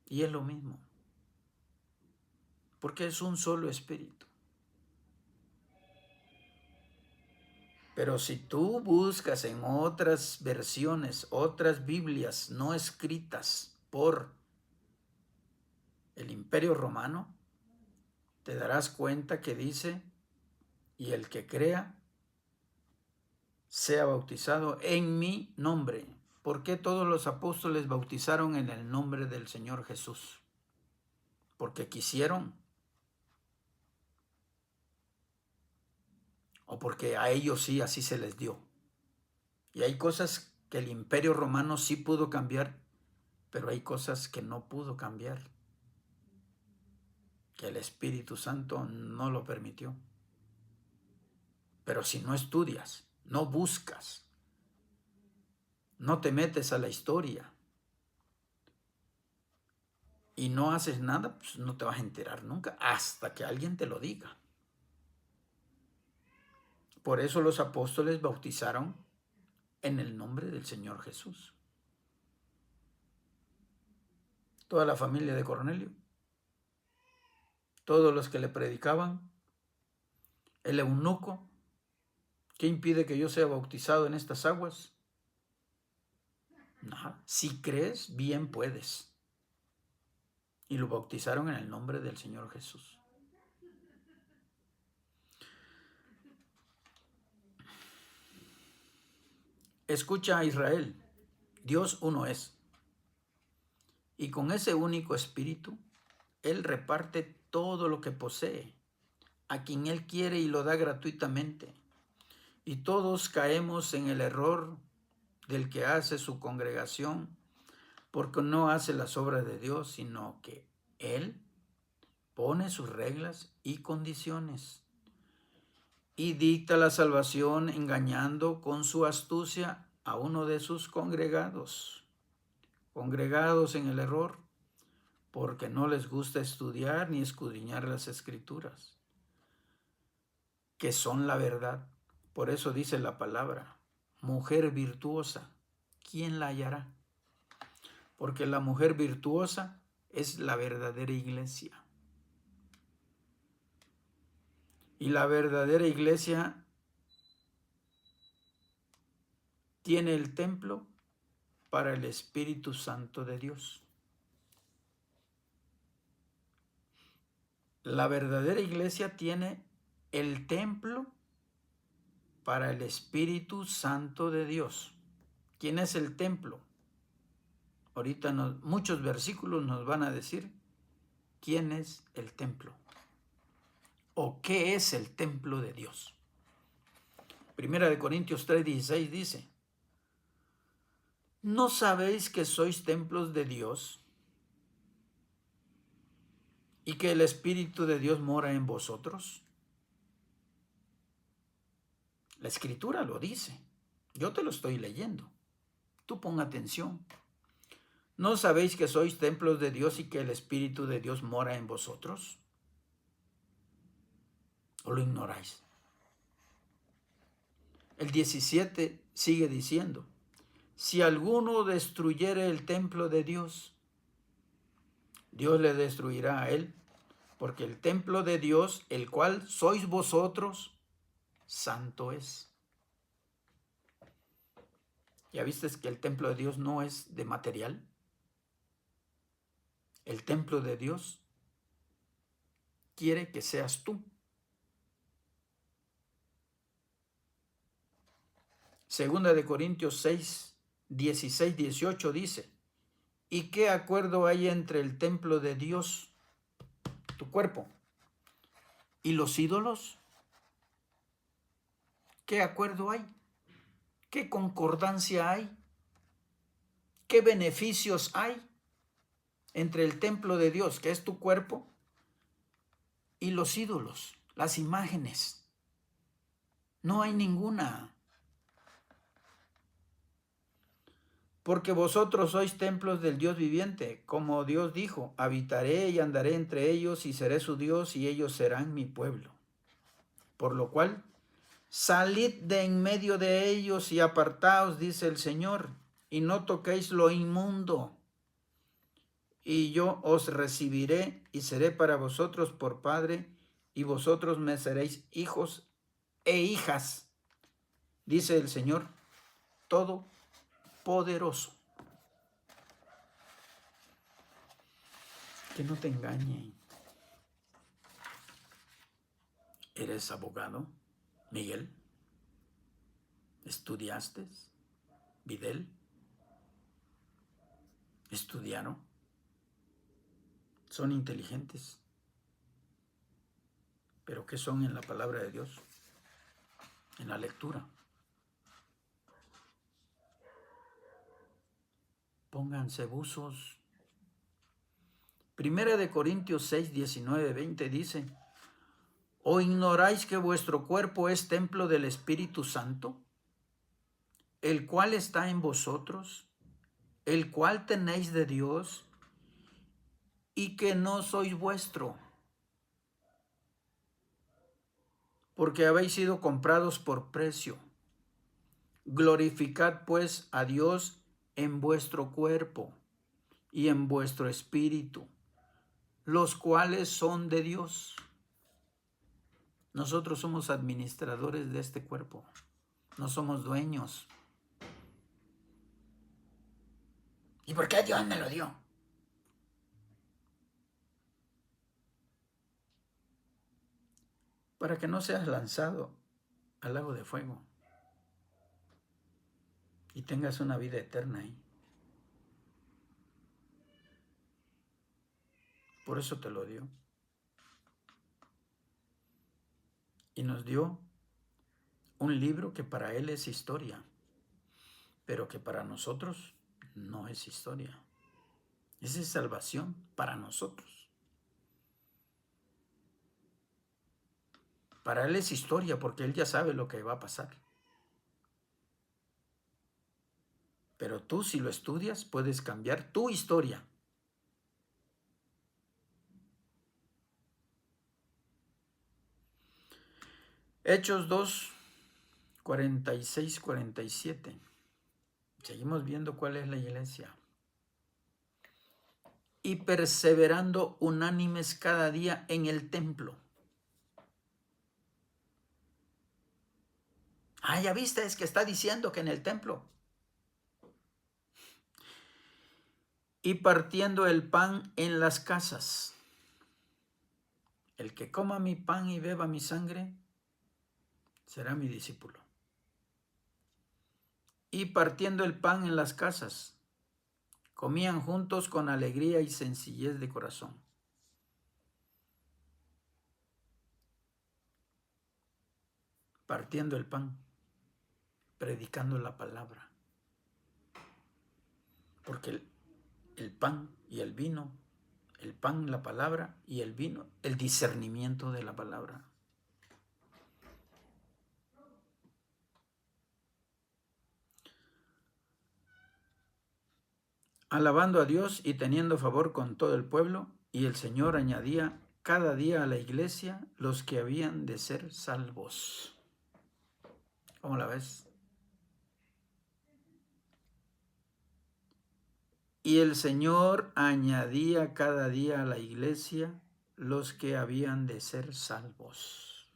Speaker 1: Y es lo mismo. Porque es un solo espíritu. Pero si tú buscas en otras versiones, otras Biblias no escritas por el Imperio Romano, te darás cuenta que dice, y el que crea, sea bautizado en mi nombre. ¿Por qué todos los apóstoles bautizaron en el nombre del Señor Jesús? ¿Porque quisieron? ¿O porque a ellos sí así se les dio? Y hay cosas que el Imperio Romano sí pudo cambiar, pero hay cosas que no pudo cambiar, que el Espíritu Santo no lo permitió. Pero si no estudias, no buscas, no te metes a la historia y no haces nada, pues no te vas a enterar nunca hasta que alguien te lo diga. Por eso los apóstoles bautizaron en el nombre del Señor Jesús. Toda la familia de Cornelio, todos los que le predicaban, el eunuco, ¿qué impide que yo sea bautizado en estas aguas? Nada. Si crees, bien puedes. Y lo bautizaron en el nombre del Señor Jesús. Escucha a Israel, Dios uno es. Y con ese único espíritu, Él reparte todo lo que posee, a quien Él quiere y lo da gratuitamente. Y todos caemos en el error del que hace su congregación, porque no hace las obras de Dios, sino que Él pone sus reglas y condiciones y dicta la salvación engañando con su astucia a uno de sus congregados en el error, porque no les gusta estudiar ni escudriñar las Escrituras, que son la verdad. Por eso dice la palabra, mujer virtuosa, ¿quién la hallará? Porque la mujer virtuosa es la verdadera iglesia. Y la verdadera iglesia tiene el templo para el Espíritu Santo de Dios. La verdadera iglesia tiene el templo para el Espíritu Santo de Dios. ¿Quién es el templo? Ahorita muchos versículos nos van a decir quién es el templo o qué es el templo de Dios. Primera de Corintios 3:16 dice, ¿no sabéis que sois templos de Dios y que el Espíritu de Dios mora en vosotros? La Escritura lo dice. Yo te lo estoy leyendo. Tú pon atención. ¿No sabéis que sois templos de Dios y que el Espíritu de Dios mora en vosotros? ¿O lo ignoráis? El 17 sigue diciendo, si alguno destruyere el templo de Dios, Dios le destruirá a él, porque el templo de Dios, el cual sois vosotros, santo es. ¿Ya viste que el templo de Dios no es de material? El templo de Dios quiere que seas tú. Segunda de Corintios 6, 16, 18 dice, ¿y qué acuerdo hay entre el templo de Dios, tu cuerpo, y los ídolos? ¿Qué acuerdo hay? ¿Qué concordancia hay? ¿Qué beneficios hay entre el templo de Dios, que es tu cuerpo, y los ídolos, las imágenes? No hay ninguna. Porque vosotros sois templos del Dios viviente, como Dios dijo, habitaré y andaré entre ellos y seré su Dios y ellos serán mi pueblo. Por lo cual, salid de en medio de ellos y apartaos, dice el Señor, y no toquéis lo inmundo. Y yo os recibiré y seré para vosotros por padre, y vosotros me seréis hijos e hijas, dice el Señor Todopoderoso. Que no te engañen. ¿Eres abogado, Miguel? ¿Estudiaste, Videl? ¿Estudiaron? Son inteligentes. ¿Pero qué son en la palabra de Dios? En la lectura. Pónganse buzos. Primera de Corintios 6, 19, 20 dice: ¿O ignoráis que vuestro cuerpo es templo del Espíritu Santo, el cual está en vosotros, el cual tenéis de Dios, y que no sois vuestro? Porque habéis sido comprados por precio. Glorificad pues a Dios en vuestro cuerpo y en vuestro espíritu, los cuales son de Dios. Nosotros somos administradores de este cuerpo, no somos dueños. ¿Y por qué Dios me lo dio? Para que no seas lanzado al lago de fuego y tengas una vida eterna ahí. Por eso te lo dio. Y nos dio un libro que para Él es historia, pero que para nosotros no es historia. Esa es salvación para nosotros. Para Él es historia porque Él ya sabe lo que va a pasar. Pero tú, si lo estudias, puedes cambiar tu historia. Hechos 2, 46, 47. Seguimos viendo cuál es la iglesia. Y perseverando unánimes cada día en el templo. Ah, ya viste, es que está diciendo que en el templo. Y partiendo el pan en las casas. El que coma mi pan y beba mi sangre, será mi discípulo. Y partiendo el pan en las casas, comían juntos con alegría y sencillez de corazón. Partiendo el pan, predicando la palabra. Porque el pan y el vino, el pan, la palabra, y el vino, el discernimiento de la palabra. Alabando a Dios y teniendo favor con todo el pueblo, y el Señor añadía cada día a la iglesia los que habían de ser salvos. ¿Cómo la ves? Y el Señor añadía cada día a la iglesia los que habían de ser salvos.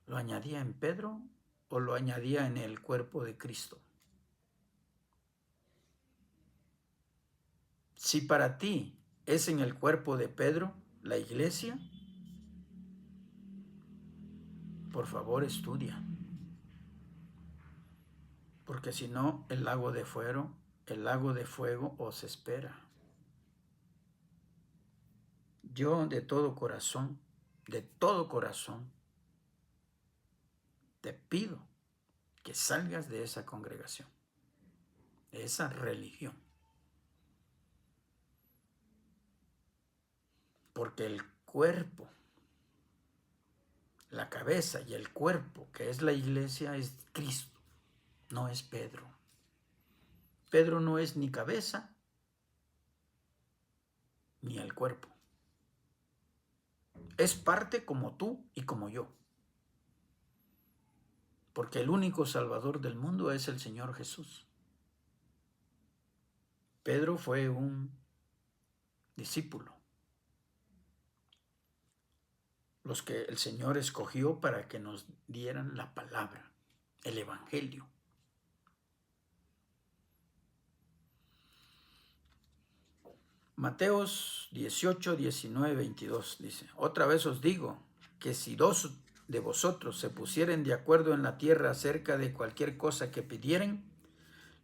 Speaker 1: ¿Lo añadía en Pedro o lo añadía en el cuerpo de Cristo? Si para ti es en el cuerpo de Pedro la iglesia, por favor estudia. Porque si no, el lago de fuego os espera. Yo de todo corazón, te pido que salgas de esa congregación, de esa religión. Porque el cuerpo, la cabeza y el cuerpo, que es la iglesia, es Cristo, no es Pedro. Pedro no es ni cabeza ni el cuerpo. Es parte como tú y como yo. Porque el único Salvador del mundo es el Señor Jesús. Pedro fue un discípulo, los que el Señor escogió para que nos dieran la palabra, el Evangelio. Mateos 18, 19, 22 dice: otra vez os digo que si dos de vosotros se pusieren de acuerdo en la tierra acerca de cualquier cosa que pidieren,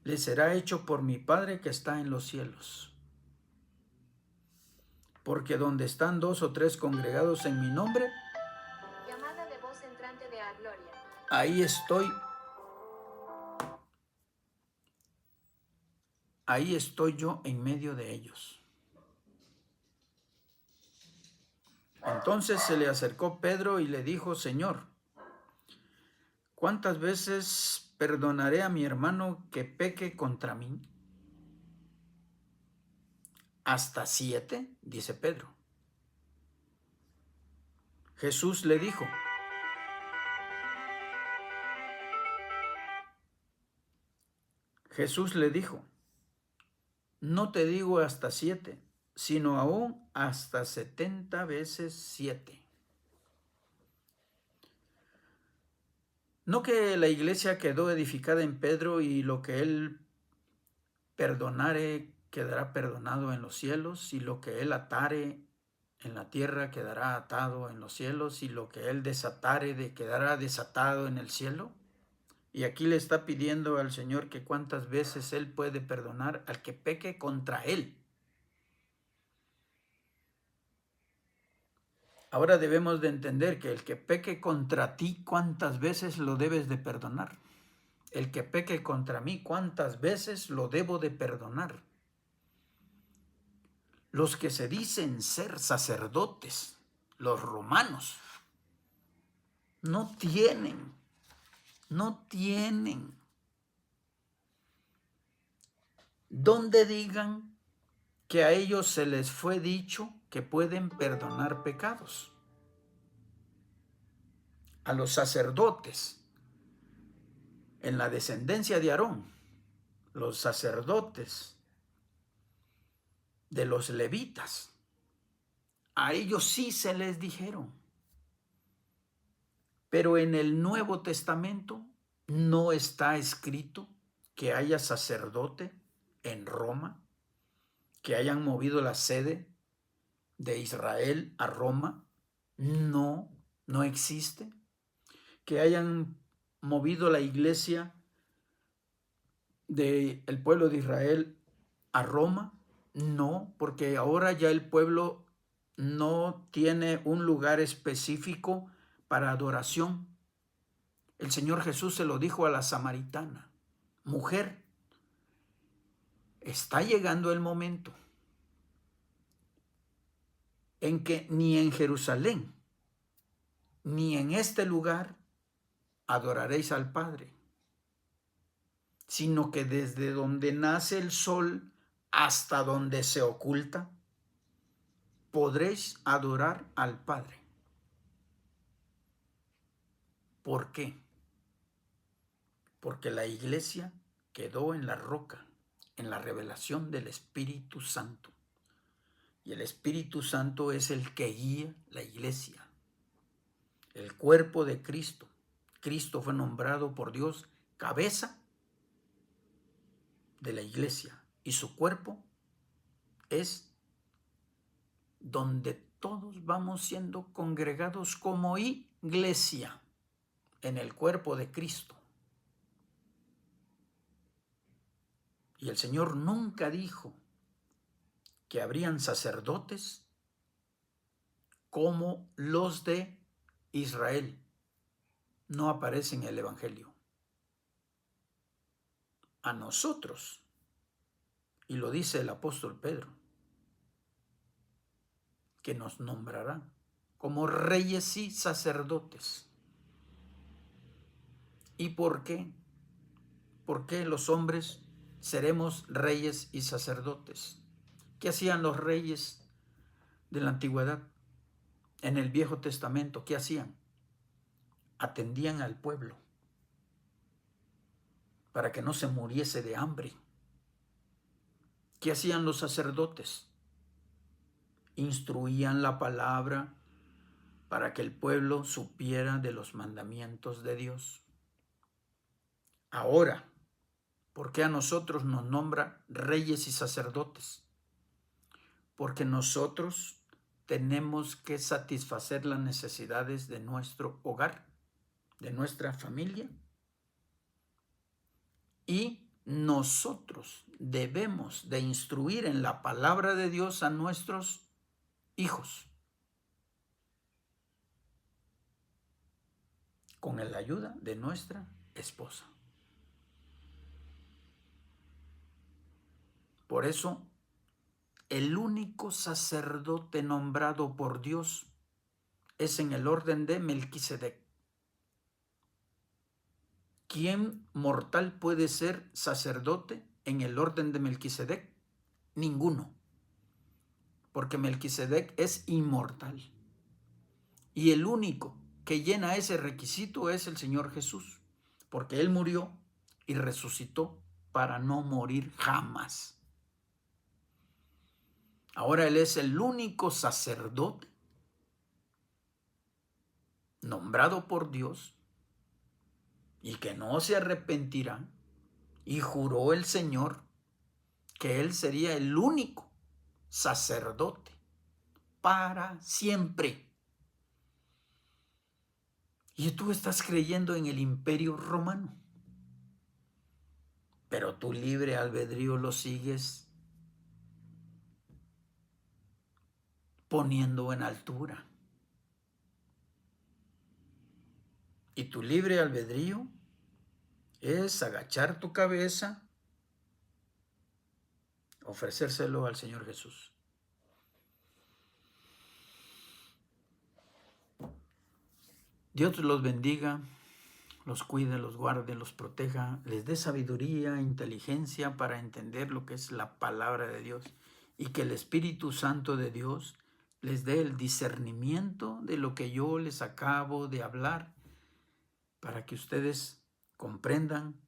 Speaker 1: les será hecho por mi Padre que está en los cielos. Porque donde están 2 o 3 congregados en mi nombre,
Speaker 2: llamada de voz entrante de Gloria,
Speaker 1: ahí estoy. Ahí estoy yo en medio de ellos. Entonces se le acercó Pedro y le dijo: Señor, ¿cuántas veces perdonaré a mi hermano que peque contra mí? ¿Hasta 7? Dice Pedro. Jesús le dijo: no te digo hasta 7, sino aún hasta 70 veces 7. No que la iglesia quedó edificada en Pedro y lo que él perdonare quedará perdonado en los cielos, y lo que él atare en la tierra quedará atado en los cielos, y lo que él desatare quedará desatado en el cielo. Y aquí le está pidiendo al Señor que cuántas veces él puede perdonar al que peque contra él. Ahora debemos de entender que el que peque contra ti, ¿cuántas veces lo debes de perdonar? El que peque contra mí, ¿cuántas veces lo debo de perdonar? Los que se dicen ser sacerdotes, los romanos, no tienen donde digan que a ellos se les fue dicho que pueden perdonar pecados. A los sacerdotes, en la descendencia de Aarón, los sacerdotes de los levitas, a ellos sí se les dijeron. Pero en el Nuevo Testamento no está escrito que haya sacerdote en Roma, que hayan movido la sede de Israel a Roma. No existe. Que hayan movido la iglesia del pueblo de Israel a Roma. No, porque ahora ya el pueblo no tiene un lugar específico para adoración. El Señor Jesús se lo dijo a la samaritana: mujer, está llegando el momento en que ni en Jerusalén ni en este lugar adoraréis al Padre, sino que desde donde nace el sol hasta donde se oculta, podréis adorar al Padre. ¿Por qué? Porque la iglesia quedó en la roca, en la revelación del Espíritu Santo. Y el Espíritu Santo es el que guía la iglesia, el cuerpo de Cristo. Cristo fue nombrado por Dios cabeza de la iglesia, y su cuerpo es donde todos vamos siendo congregados como iglesia en el cuerpo de Cristo. Y el Señor nunca dijo que habrían sacerdotes como los de Israel. No aparece en el Evangelio. A nosotros, y lo dice el apóstol Pedro, que nos nombrará como reyes y sacerdotes. ¿Y por qué? ¿Por qué los hombres seremos reyes y sacerdotes? ¿Qué hacían los reyes de la antigüedad? En el Viejo Testamento, ¿qué hacían? Atendían al pueblo para que no se muriese de hambre. ¿Qué hacían los sacerdotes? Instruían la palabra para que el pueblo supiera de los mandamientos de Dios. Ahora, ¿por qué a nosotros nos nombra reyes y sacerdotes? Porque nosotros tenemos que satisfacer las necesidades de nuestro hogar, de nuestra familia. Y nosotros debemos de instruir en la palabra de Dios a nuestros hijos, con la ayuda de nuestra esposa. Por eso, el único sacerdote nombrado por Dios es en el orden de Melquisedec. ¿Quién mortal puede ser sacerdote en el orden de Melquisedec? Ninguno, porque Melquisedec es inmortal. Y el único que llena ese requisito es el Señor Jesús, porque Él murió y resucitó para no morir jamás. Ahora Él es el único sacerdote nombrado por Dios y que no se arrepentirá, y juró el Señor que Él sería el único sacerdote para siempre. Y tú estás creyendo en el Imperio Romano, pero tu libre albedrío lo sigues poniendo en altura. Y tu libre albedrío es agachar tu cabeza, ofrecérselo al Señor Jesús. Dios los bendiga, los cuide, los guarde, los proteja, les dé sabiduría, inteligencia para entender lo que es la palabra de Dios, y que el Espíritu Santo de Dios les dé el discernimiento de lo que yo les acabo de hablar, para que ustedes comprendan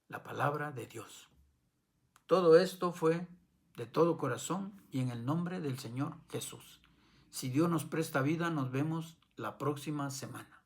Speaker 1: la palabra de Dios. Todo esto fue de todo corazón y en el nombre del Señor Jesús. Si Dios nos presta vida, nos vemos la próxima semana.